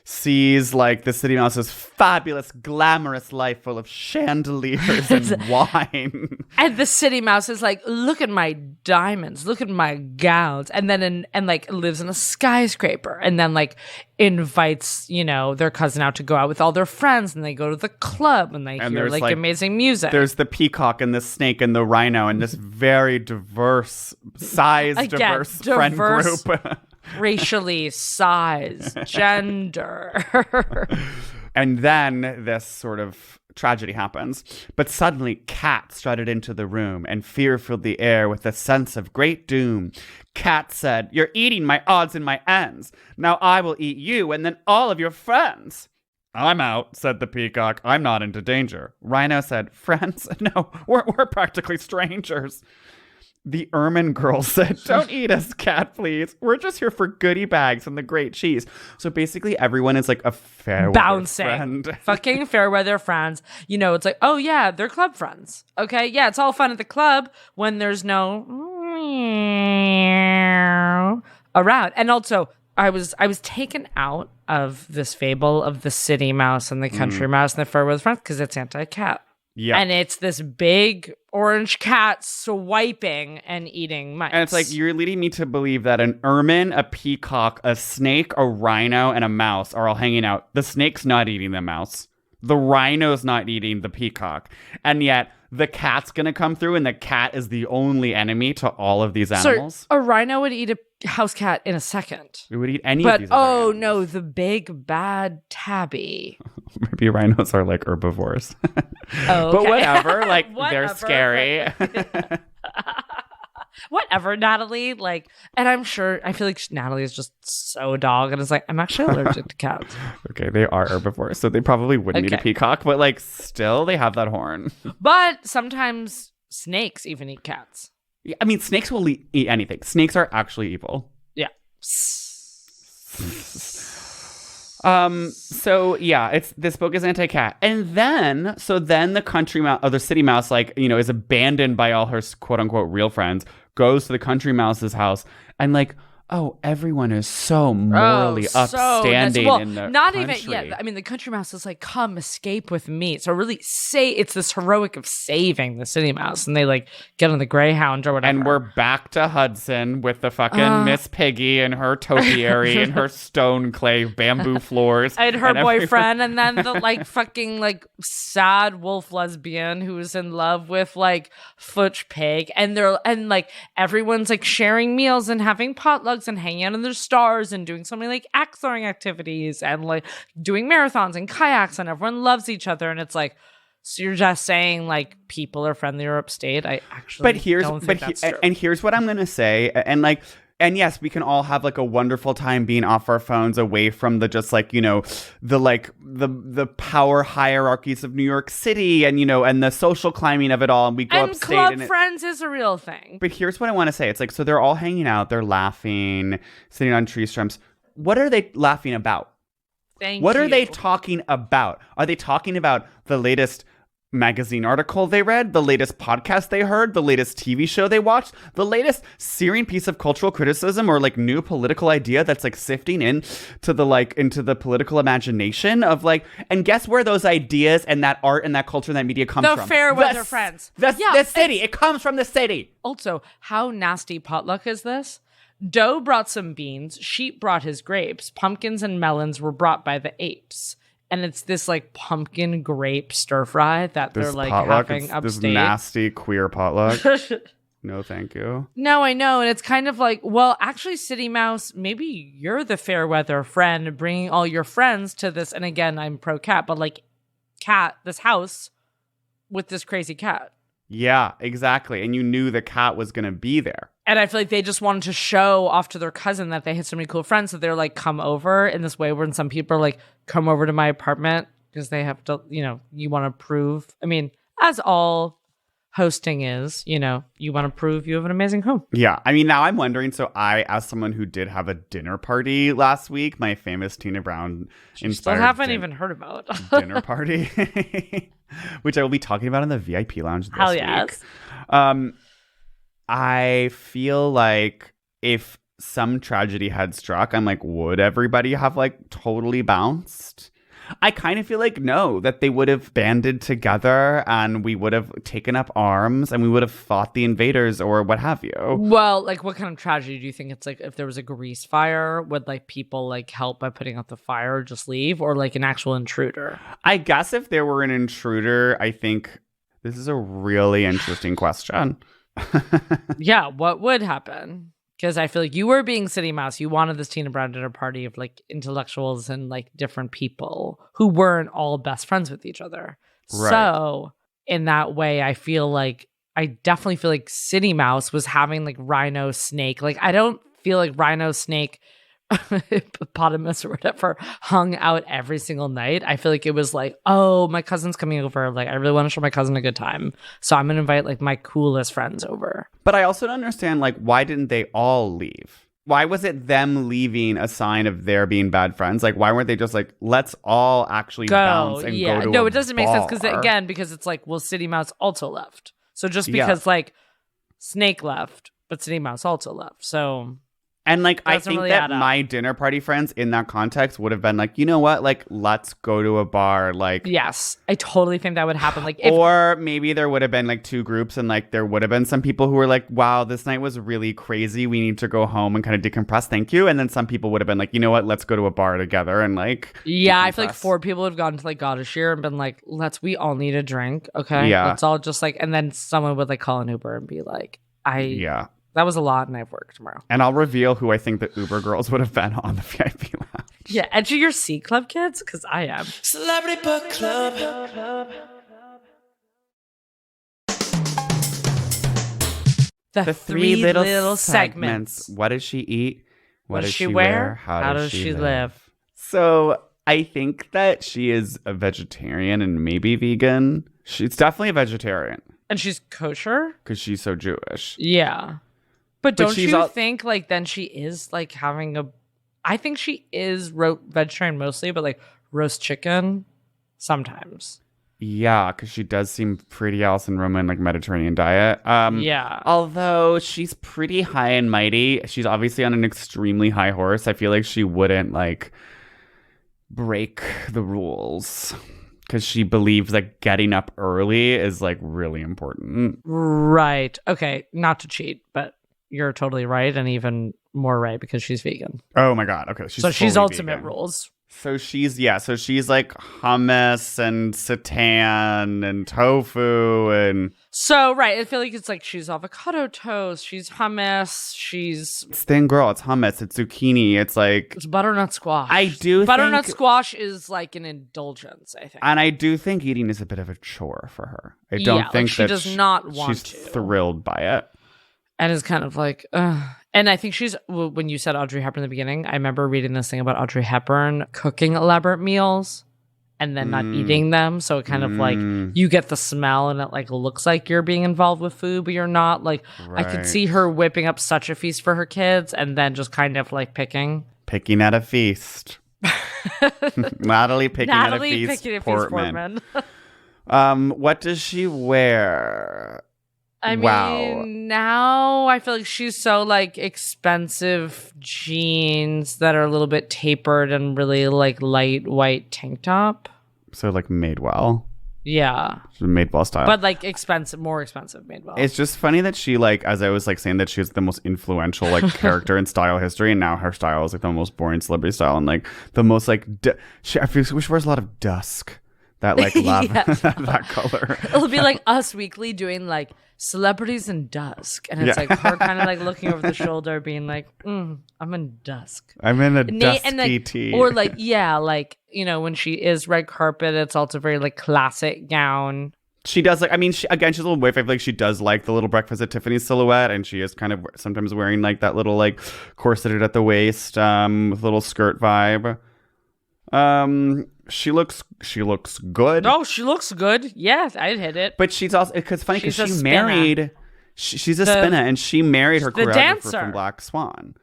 Speaker 4: sees like the city mouse's fabulous, glamorous life full of chandeliers and wine.
Speaker 5: And the city mouse is like, look at my diamonds, look at my gowns. And then and like lives in a skyscraper and then like invites, you know, their cousin out to go out with all their friends and they go to the club and they hear like amazing music.
Speaker 4: There's the peacock and the snake and the rhino and this very diverse friend group.
Speaker 5: Racially, size, gender.
Speaker 4: And then this sort of tragedy happens. But suddenly, Cat strutted into the room, and fear filled the air with a sense of great doom. Cat said, "You're eating my odds and my ends. Now I will eat you and then all of your friends." "I'm out," said the peacock. "I'm not into danger." Rhino said, "Friends? No, we're practically strangers." The ermine girl said, "Don't eat us, Cat, please. We're just here for goodie bags and the great cheese." So basically everyone is like a fair weather friend.
Speaker 5: Fucking fair weather friends. You know, it's like, oh yeah, they're club friends. Okay, yeah, it's all fun at the club when there's no around. And also, I was taken out of this fable of the city mouse and the country mouse and the fair weather friends because it's anti-cat.
Speaker 4: Yeah.
Speaker 5: And it's this big orange cat swiping and eating mice.
Speaker 4: And it's like, you're leading me to believe that an ermine, a peacock, a snake, a rhino, and a mouse are all hanging out. The snake's not eating the mouse. The rhino's not eating the peacock. And yet, the cat's going to come through, and the cat is the only enemy to all of these animals.
Speaker 5: So a rhino would eat a house cat in a second.
Speaker 4: It would eat any of these
Speaker 5: animals. No, the big bad tabby.
Speaker 4: Maybe rhinos are like herbivores.
Speaker 5: Oh, okay.
Speaker 4: But whatever, like they're scary.
Speaker 5: Whatever, Natalie. Like, and I feel like Natalie is just so dog, and it's like, I'm actually allergic to cats.
Speaker 4: Okay, they are herbivores, so they probably wouldn't eat a peacock, but like still, they have that horn.
Speaker 5: But sometimes snakes even eat cats.
Speaker 4: Yeah, I mean, snakes will eat anything. Snakes are actually evil.
Speaker 5: Yeah.
Speaker 4: So yeah, this book is anti-cat. And then the country mouse, or the city mouse, like, you know, is abandoned by all her quote unquote real friends, goes to the country mouse's house and like, oh, everyone is so morally upstanding in the country.
Speaker 5: I mean, the country mouse is like, come escape with me. So really it's this heroic of saving the city mouse, and they like get on the Greyhound or whatever.
Speaker 4: And we're back to Hudson with the fucking Miss Piggy and her topiary and her stone clay bamboo floors.
Speaker 5: And her boyfriend, and then the like fucking like sad wolf lesbian who is in love with like Futch Pig, and like everyone's like sharing meals and having potlucks and hanging out in their stars and doing so many like axe throwing activities and like doing marathons and kayaks, and everyone loves each other. And it's like, so you're just saying like people are friendlier upstate? I actually don't think that's true.
Speaker 4: And here's what I'm gonna say, and yes, we can all have like a wonderful time being off our phones, away from the just like, you know, the power hierarchies of New York City, and, you know, and the social climbing of it all. And we go upstate.
Speaker 5: Club friends is a real thing.
Speaker 4: But here's what I want to say. It's like, so they're all hanging out, they're laughing, sitting on tree stumps. What are they laughing about? What are they talking about? Are they talking about the latest magazine article they read, the latest podcast they heard, the latest TV show they watched, the latest searing piece of cultural criticism or like new political idea that's like sifting into the political imagination of like, and guess where those ideas and that art and that culture and that media comes from?
Speaker 5: The fair weather friends.
Speaker 4: The city. It comes from the city.
Speaker 5: Also, how nasty potluck is this? Doe brought some beans, Sheep brought his grapes, pumpkins and melons were brought by the apes. And it's this like pumpkin grape stir fry that they're like
Speaker 4: potluck,
Speaker 5: having upstate.
Speaker 4: This nasty queer potluck. No, thank you.
Speaker 5: No, I know. And it's kind of like, well, actually, City Mouse, maybe you're the fair weather friend bringing all your friends to this. And again, I'm pro cat, but like this house with this crazy cat.
Speaker 4: Yeah, exactly. And you knew the cat was going to be there.
Speaker 5: And I feel like they just wanted to show off to their cousin that they had so many cool friends that they're like, come over in this way when some people are like, come over to my apartment because they have to, you want to prove. I mean, as all hosting is, you want to prove you have an amazing home.
Speaker 4: Yeah. I mean, now I'm wondering. So I, as someone who did have a dinner party last week, my famous Tina Brown inspired
Speaker 5: Still haven't even heard about
Speaker 4: dinner party, which I will be talking about in the VIP lounge this
Speaker 5: Hell
Speaker 4: week.
Speaker 5: yes.
Speaker 4: I feel like if some tragedy had struck, I'm like, would everybody have like totally bounced? I kind of feel like no, that they would have banded together and we would have taken up arms and we would have fought the invaders or what have you.
Speaker 5: Well, like what kind of tragedy do you think it's like? If there was a grease fire, would like people like help by putting out the fire or just leave, or like an actual intruder?
Speaker 4: I guess if there were an intruder, I think this is a really interesting question.
Speaker 5: Yeah, what would happen? Because I feel like you were being City Mouse. You wanted this Tina Brown dinner party of like intellectuals and like different people who weren't all best friends with each other.
Speaker 4: Right.
Speaker 5: So in that way, I definitely feel like City Mouse was having like Rhino Snake. Like I don't feel like Rhino Snake hippopotamus or whatever hung out every single night. I feel like it was like, oh, my cousin's coming over, like I really want to show my cousin a good time, so I'm gonna invite like my coolest friends over.
Speaker 4: But I also don't understand, like, why didn't they all leave? Why was it them leaving a sign of their being bad friends? Like, why weren't they just like, let's all actually bounce and go to
Speaker 5: no,
Speaker 4: a
Speaker 5: it doesn't make sense
Speaker 4: bar?
Speaker 5: because it's like, well, City Mouse also left, so just because like Snake left but City Mouse also left, so
Speaker 4: and like I
Speaker 5: doesn't
Speaker 4: think
Speaker 5: really
Speaker 4: that
Speaker 5: add up.
Speaker 4: my dinner party friends in that context would have been like, you know what, like let's go to a bar, like
Speaker 5: yes, I totally think that would happen. Like if,
Speaker 4: or maybe there would have been like two groups and like there would have been some people who were like, wow, this night was really crazy, we need to go home and kind of decompress, thank you. And then some people would have been like, you know what, let's go to a bar together and like
Speaker 5: yeah, I feel
Speaker 4: decompress.
Speaker 5: like 4 people would have gone to like Goddess and been like, we all need a drink, okay?
Speaker 4: Yeah.
Speaker 5: Let's all just like, and then someone would like call an Uber and be like, that was a lot and I have work tomorrow.
Speaker 4: And I'll reveal who I think the Uber girls would have been on the VIP lounge.
Speaker 5: Yeah, enter your C Club kids, because I am.
Speaker 1: Celebrity Book Club.
Speaker 5: The 3 little segments.
Speaker 4: What does she eat?
Speaker 5: What does she wear? How does she live?
Speaker 4: So I think that she is a vegetarian and maybe vegan. She's definitely a vegetarian.
Speaker 5: And she's kosher?
Speaker 4: Because she's so Jewish.
Speaker 5: Yeah. But don't
Speaker 4: she's
Speaker 5: you think like then she is like having I think she is vegetarian mostly, but like roast chicken sometimes.
Speaker 4: Yeah, because she does seem pretty Alison Roman, like Mediterranean diet.
Speaker 5: Yeah.
Speaker 4: Although she's pretty high and mighty. She's obviously on an extremely high horse. I feel like she wouldn't like break the rules. Because she believes that getting up early is like really important.
Speaker 5: Right. Okay. Not to cheat, but you're totally right. And even more right because she's vegan.
Speaker 4: Oh my God. Okay.
Speaker 5: She's ultimate
Speaker 4: vegan.
Speaker 5: rules.
Speaker 4: So she's like hummus and seitan and tofu and.
Speaker 5: So, right. I feel like it's like she's avocado toast. She's hummus. She's.
Speaker 4: It's thin girl. It's hummus. It's zucchini. It's like.
Speaker 5: It's butternut squash.
Speaker 4: I do
Speaker 5: butternut
Speaker 4: think,
Speaker 5: squash is like an indulgence, I think.
Speaker 4: And I do think eating is a bit of a chore for her. I don't think
Speaker 5: she
Speaker 4: that
Speaker 5: does not want
Speaker 4: she's
Speaker 5: to.
Speaker 4: thrilled by it.
Speaker 5: And is kind of like, and I think when you said Audrey Hepburn in the beginning, I remember reading this thing about Audrey Hepburn cooking elaborate meals and then not eating them. So it kind of like, you get the smell and it like looks like you're being involved with food, but you're not. Like,
Speaker 4: Right.
Speaker 5: I could see her whipping up such a feast for her kids and then just kind of like picking
Speaker 4: at a feast. Natalie picking at a feast.
Speaker 5: Portman.
Speaker 4: What does she wear?
Speaker 5: I mean, now I feel like she's so like expensive jeans that are a little bit tapered and really like light white tank top.
Speaker 4: So like Madewell.
Speaker 5: Yeah.
Speaker 4: Madewell style.
Speaker 5: But like more expensive Madewell.
Speaker 4: It's just funny that she like, as I was like saying that she has the most influential like character in style history, and now her style is like the most boring celebrity style and like the most like she wears a lot of dusk. That like love that color.
Speaker 5: It'll be like Us Weekly doing like celebrities in dusk, and it's like her kind of like looking over the shoulder, being like, "I'm in dusk.
Speaker 4: I'm in a dusky
Speaker 5: and like,
Speaker 4: tea."
Speaker 5: Or like, like when she is red carpet, it's also very like classic gown.
Speaker 4: She does like, I mean, she's a little wife. I feel like she does like the little Breakfast at Tiffany's silhouette, and she is kind of sometimes wearing like that little like corseted at the waist, with little skirt vibe. She looks good.
Speaker 5: Oh, she looks good. Yeah, I'd hit it.
Speaker 4: But she's also, it's funny because
Speaker 5: She's a
Speaker 4: she
Speaker 5: spinner.
Speaker 4: married, she's a spinner, and she married her
Speaker 5: the
Speaker 4: choreographer
Speaker 5: dancer.
Speaker 4: from Black Swan.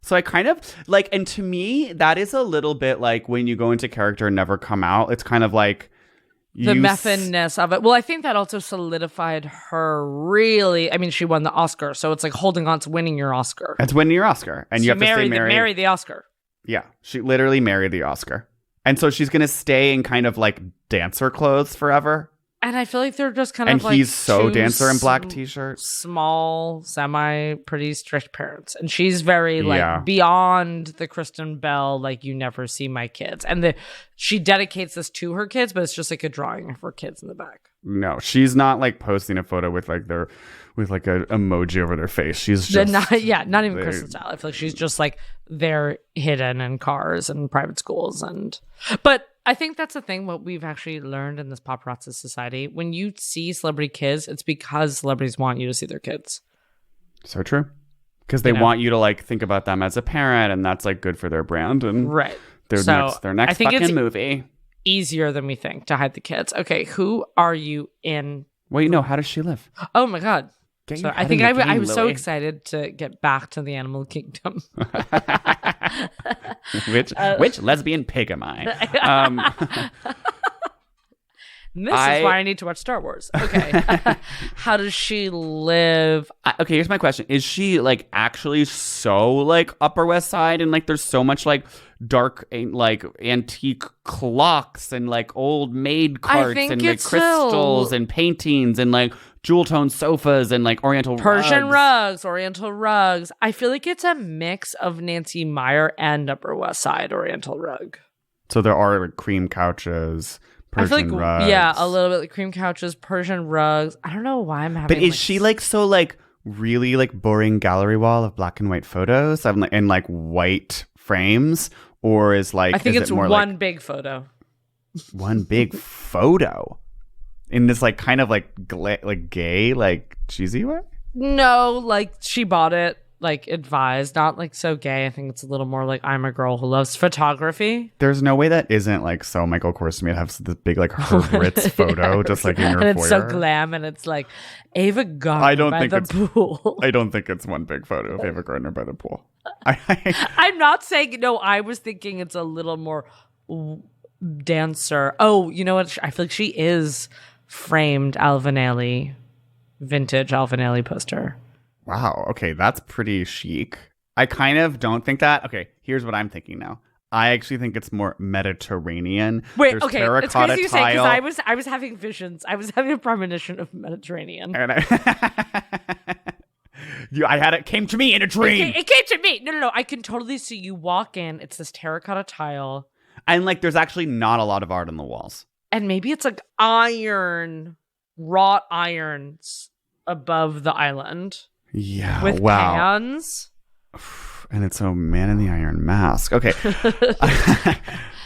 Speaker 4: So I kind of like, and to me, that is a little bit like when you go into character and never come out. It's kind of like
Speaker 5: The methanness of it. Well, I think that also solidified her really. I mean, she won the Oscar, so it's like holding on to winning your Oscar.
Speaker 4: It's winning your Oscar, and you have to stay married.
Speaker 5: Marry the Oscar.
Speaker 4: Yeah, she literally married the Oscar. And so she's going to stay in kind of like dancer clothes forever.
Speaker 5: And I feel like they're just kind
Speaker 4: And
Speaker 5: of like
Speaker 4: he's so
Speaker 5: two
Speaker 4: dancer in black t-shirt.
Speaker 5: Small, pretty strict parents. And she's very like
Speaker 4: Yeah.
Speaker 5: beyond the Kristen Bell, like you never see my kids. And she dedicates this to her kids, but it's just like a drawing of her kids in the back.
Speaker 4: No, she's not like posting a photo with like a emoji over their face. She's just
Speaker 5: not even Kristen style. I feel like she's just like they're hidden in cars and private schools but I think that's the thing, what we've actually learned in this paparazzi society. When you see celebrity kids, it's because celebrities want you to see their kids.
Speaker 4: So true. Because they want you to like think about them as a parent, and that's like good for their brand and
Speaker 5: right.
Speaker 4: their next fucking movie.
Speaker 5: Easier than we think to hide the kids. Okay, who are you in?
Speaker 4: Well, how does she live?
Speaker 5: Oh my God.
Speaker 4: Get
Speaker 5: So
Speaker 4: your
Speaker 5: I
Speaker 4: head
Speaker 5: think
Speaker 4: in the
Speaker 5: I
Speaker 4: game,
Speaker 5: was so
Speaker 4: Lily.
Speaker 5: excited to get back to the animal kingdom.
Speaker 4: Which lesbian pig am I?
Speaker 5: This is why I need to watch Star Wars. Okay. How does she live?
Speaker 4: Okay, here's my question. Is she like actually so like Upper West Side, and like there's so much like dark like antique clocks and like old maid carts
Speaker 5: think
Speaker 4: and like
Speaker 5: it's
Speaker 4: crystals and paintings and like jewel tone sofas and like oriental
Speaker 5: Persian
Speaker 4: rugs.
Speaker 5: rugs, oriental rugs. I feel like it's a mix of Nancy Meyer and Upper West Side oriental rug.
Speaker 4: So there are like cream couches, Persian
Speaker 5: I feel like
Speaker 4: rugs.
Speaker 5: yeah, a little bit like cream couches, Persian rugs. I don't know why I'm having.
Speaker 4: But is she like so like really like boring gallery wall of black and white photos and like white frames, or is like
Speaker 5: I think
Speaker 4: is
Speaker 5: it's
Speaker 4: it more
Speaker 5: one
Speaker 4: like
Speaker 5: big photo.
Speaker 4: one big photo in this like kind of like like gay like cheesy way?
Speaker 5: No, like she bought it like advised, not like so gay. I think it's a little more like I'm a girl who loves photography.
Speaker 4: There's no way that isn't like so Michael Kors to me to have this big like Herb Ritz photo just like in your
Speaker 5: and
Speaker 4: foyer.
Speaker 5: it's so glam, and it's like Ava Gardner by the pool.
Speaker 4: I don't think it's one big photo of Ava Gardner by the pool.
Speaker 5: I'm not saying no. I was thinking it's a little more dancer. Oh, you know what? I feel like she is framed Alvanelli, vintage Alvanelli poster.
Speaker 4: Wow. Okay, that's pretty chic. I kind of don't think that. Okay, here's what I'm thinking now. I actually think it's more Mediterranean.
Speaker 5: Wait,
Speaker 4: There's
Speaker 5: okay, it's
Speaker 4: terracotta
Speaker 5: crazy you say because
Speaker 4: tile.
Speaker 5: I was having visions. I was having a premonition of Mediterranean.
Speaker 4: And I had it came to me in a dream.
Speaker 5: It came to me. No. I can totally see you walk in. It's this terracotta tile,
Speaker 4: And like, there's actually not a lot of art on the walls.
Speaker 5: and maybe it's like iron, wrought irons above the island
Speaker 4: Yeah.
Speaker 5: with
Speaker 4: wow.
Speaker 5: pans.
Speaker 4: And it's a Man in the Iron Mask. Okay.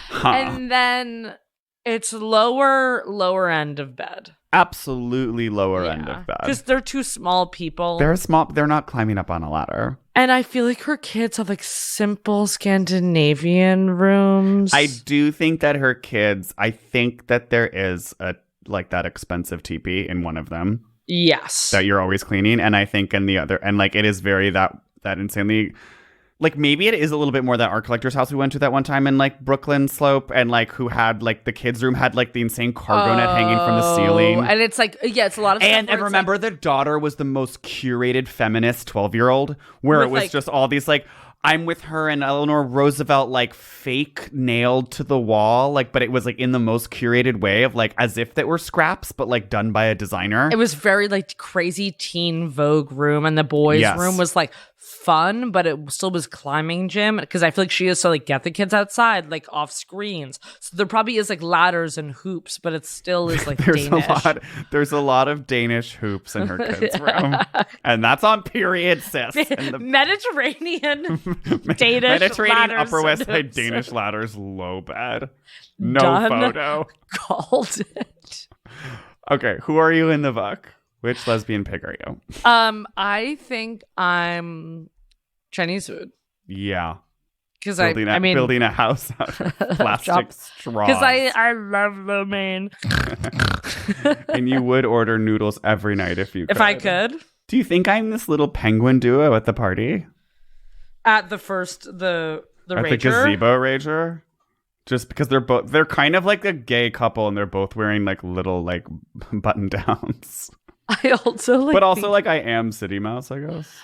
Speaker 4: Huh.
Speaker 5: And then it's lower end of bed.
Speaker 4: Absolutely lower end of bed.
Speaker 5: Because they're two small people.
Speaker 4: They're small. They're not climbing up on a ladder.
Speaker 5: And I feel like her kids have like simple Scandinavian rooms.
Speaker 4: I do think that her kids, I think that there is a like that expensive teepee in one of them
Speaker 5: Yes.
Speaker 4: that you're always cleaning. And I think in the other, and like it is very that insanely, like maybe it is a little bit more that art collector's house we went to that one time in like Brooklyn Slope, and like who had like the kids room had like the insane cargo net hanging from the ceiling.
Speaker 5: And it's like, yeah, it's a lot of stuff
Speaker 4: And
Speaker 5: where it's
Speaker 4: remember,
Speaker 5: like,
Speaker 4: the daughter was the most curated feminist 12-year-old, where
Speaker 5: With,
Speaker 4: it was
Speaker 5: like-
Speaker 4: just all these like, I'm with her and Eleanor Roosevelt like fake nailed to the wall, like, but it was like in the most curated way of like as if that were scraps, but like done by a designer.
Speaker 5: it was very like crazy teen Vogue room, and the boys'
Speaker 4: Yes.
Speaker 5: room was like fun, but it still was climbing gym, because I feel like she is so like get the kids outside like off screens. So there probably is like ladders and hoops, but it still is like Danish.
Speaker 4: There's a lot of Danish hoops in her kids' room, and that's on period, sis. And the
Speaker 5: Mediterranean Danish
Speaker 4: Mediterranean
Speaker 5: ladders
Speaker 4: Upper West
Speaker 5: and
Speaker 4: Side
Speaker 5: hoops.
Speaker 4: Danish ladders, low bed, no
Speaker 5: Done.
Speaker 4: photo.
Speaker 5: Called it.
Speaker 4: Okay, who are you in the book? Which lesbian pig are you?
Speaker 5: I think I'm Chinese food.
Speaker 4: Yeah.
Speaker 5: Because
Speaker 4: building a house out of plastic straws.
Speaker 5: Because I love lo mein.
Speaker 4: And you would order noodles every night if you could.
Speaker 5: If I could.
Speaker 4: Do you think I'm this little penguin duo at the party?
Speaker 5: At the Rager?
Speaker 4: The gazebo Rager? Just because they're kind of like a gay couple and they're both wearing like little like button downs.
Speaker 5: I also like.
Speaker 4: But also like I am City Mouse, I guess.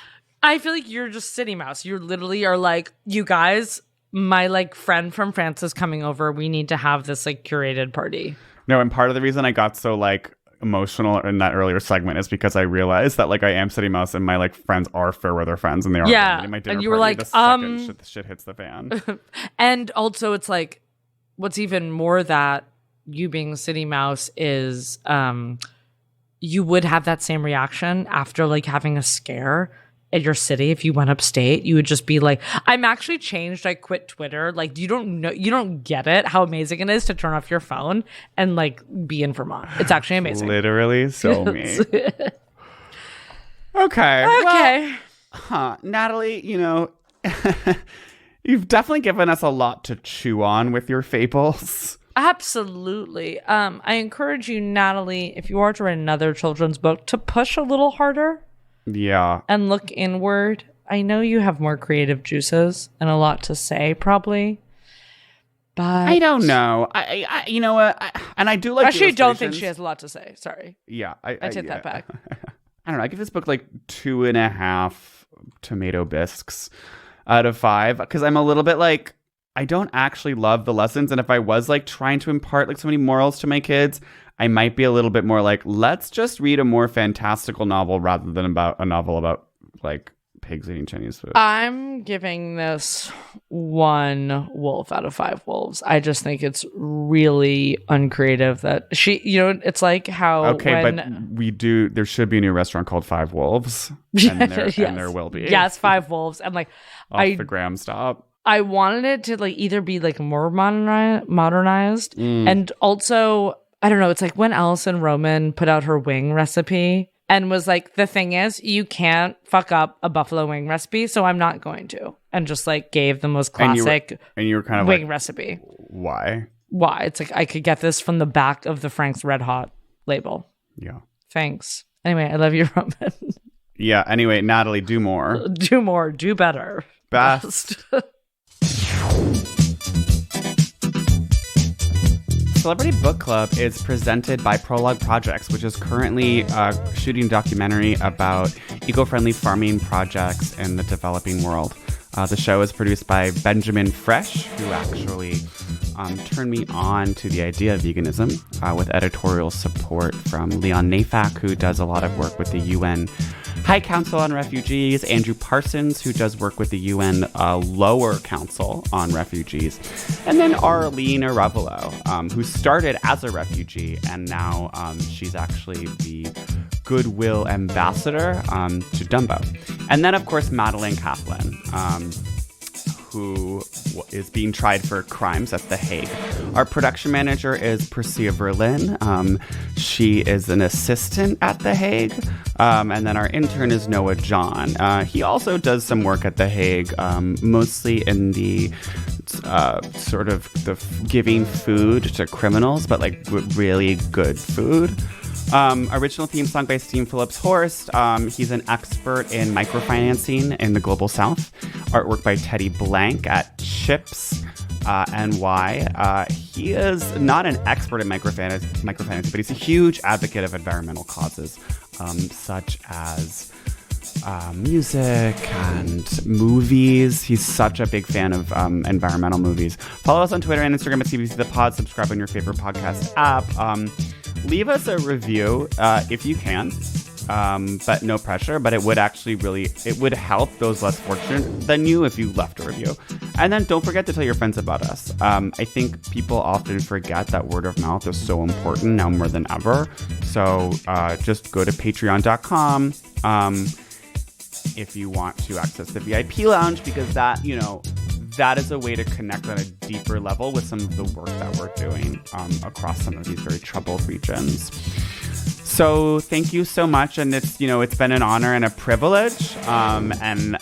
Speaker 5: I feel like you're just City Mouse. You literally are like, you guys, my like friend from France is coming over. We need to have this like curated party.
Speaker 4: No, and part of the reason I got so like emotional in that earlier segment is because I realized that like I am City Mouse and my like friends are fair weather friends and they are my dinner
Speaker 5: and you were
Speaker 4: party
Speaker 5: like
Speaker 4: the second shit hits the fan.
Speaker 5: And also it's like what's even more that you being City Mouse is you would have that same reaction after like having a scare at your city. If you went upstate, you would just be like, I'm actually changed. I quit Twitter. Like, you don't get it, how amazing it is to turn off your phone and like be in Vermont. It's actually amazing.
Speaker 4: Literally so me. Okay. Well, Natalie, you've definitely given us a lot to chew on with your fables.
Speaker 5: Absolutely. I encourage you, Natalie, if you are to write another children's book, to push a little harder.
Speaker 4: Yeah.
Speaker 5: And look inward. I know you have more creative juices and a lot to say, probably. But
Speaker 4: I don't know. I you know what? I do like.
Speaker 5: Actually, don't think she has a lot to say. Sorry.
Speaker 4: Yeah.
Speaker 5: I take that back.
Speaker 4: I don't know. I give this book like 2.5 tomato bisques out of 5 because I'm a little bit like, I don't actually love the lessons. And if I was like trying to impart like so many morals to my kids, I might be a little bit more like, let's just read a more fantastical novel rather than about a novel about like pigs eating Chinese food.
Speaker 5: I'm giving this 1 wolf out of 5 wolves. I just think it's really uncreative that she, it's like how.
Speaker 4: Okay, but there should be a new restaurant called 5 Wolves. And there will be.
Speaker 5: Yes, 5 wolves. And like,
Speaker 4: off the gram stop.
Speaker 5: I wanted it to like either be like more modernized and also, I don't know, it's like when Alison Roman put out her wing recipe and was like, the thing is, you can't fuck up a buffalo wing recipe, so I'm not going to. And just like gave the most classic
Speaker 4: and you were kind of
Speaker 5: wing
Speaker 4: like,
Speaker 5: recipe.
Speaker 4: Why?
Speaker 5: It's like, I could get this from the back of the Frank's Red Hot label.
Speaker 4: Yeah.
Speaker 5: Thanks. Anyway, I love you, Roman.
Speaker 4: Yeah, anyway, Natalie, do more.
Speaker 5: Do more. Do better.
Speaker 4: Best. Celebrity Book Club is presented by Prologue Projects, which is currently shooting a documentary about eco-friendly farming projects in the developing world. The show is produced by Benjamin Fresh, who actually turned me on to the idea of veganism with editorial support from Leon Nafak, who does a lot of work with the UN High Council on Refugees, Andrew Parsons, who does work with the UN Lower Council on Refugees, and then Arlene Arevalo, who started as a refugee, and now she's actually the Goodwill Ambassador to Dumbo. And then, of course, Madeleine Kaplan, who is being tried for crimes at The Hague. Our production manager is Persia Berlin. She is an assistant at The Hague. And then our intern is Noah John. He also does some work at The Hague, mostly in the sort of the giving food to criminals, but like really good food. Original theme song by Steve Phillips Horst. He's an expert in microfinancing in the Global South. Artwork by Teddy Blank at Chips NY. He is not an expert in microfinance, but he's a huge advocate of environmental causes, such as music and movies. He's such a big fan of environmental movies. Follow us on Twitter and Instagram at CBC The Pod. Subscribe on your favorite podcast app. Leave us a review if you can, but no pressure. But it would actually it would help those less fortunate than you if you left a review. And then don't forget to tell your friends about us. I think people often forget that word of mouth is so important now more than ever. So just go to patreon.com if you want to access the VIP lounge, because that, that is a way to connect on a deeper level with some of the work that we're doing across some of these very troubled regions. So thank you so much, and it's been an honor and a privilege, and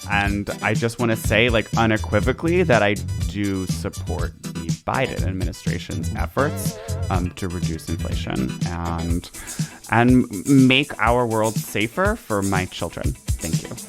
Speaker 4: I just want to say, like, unequivocally that I do support the Biden administration's efforts to reduce inflation and make our world safer for my children. Thank you.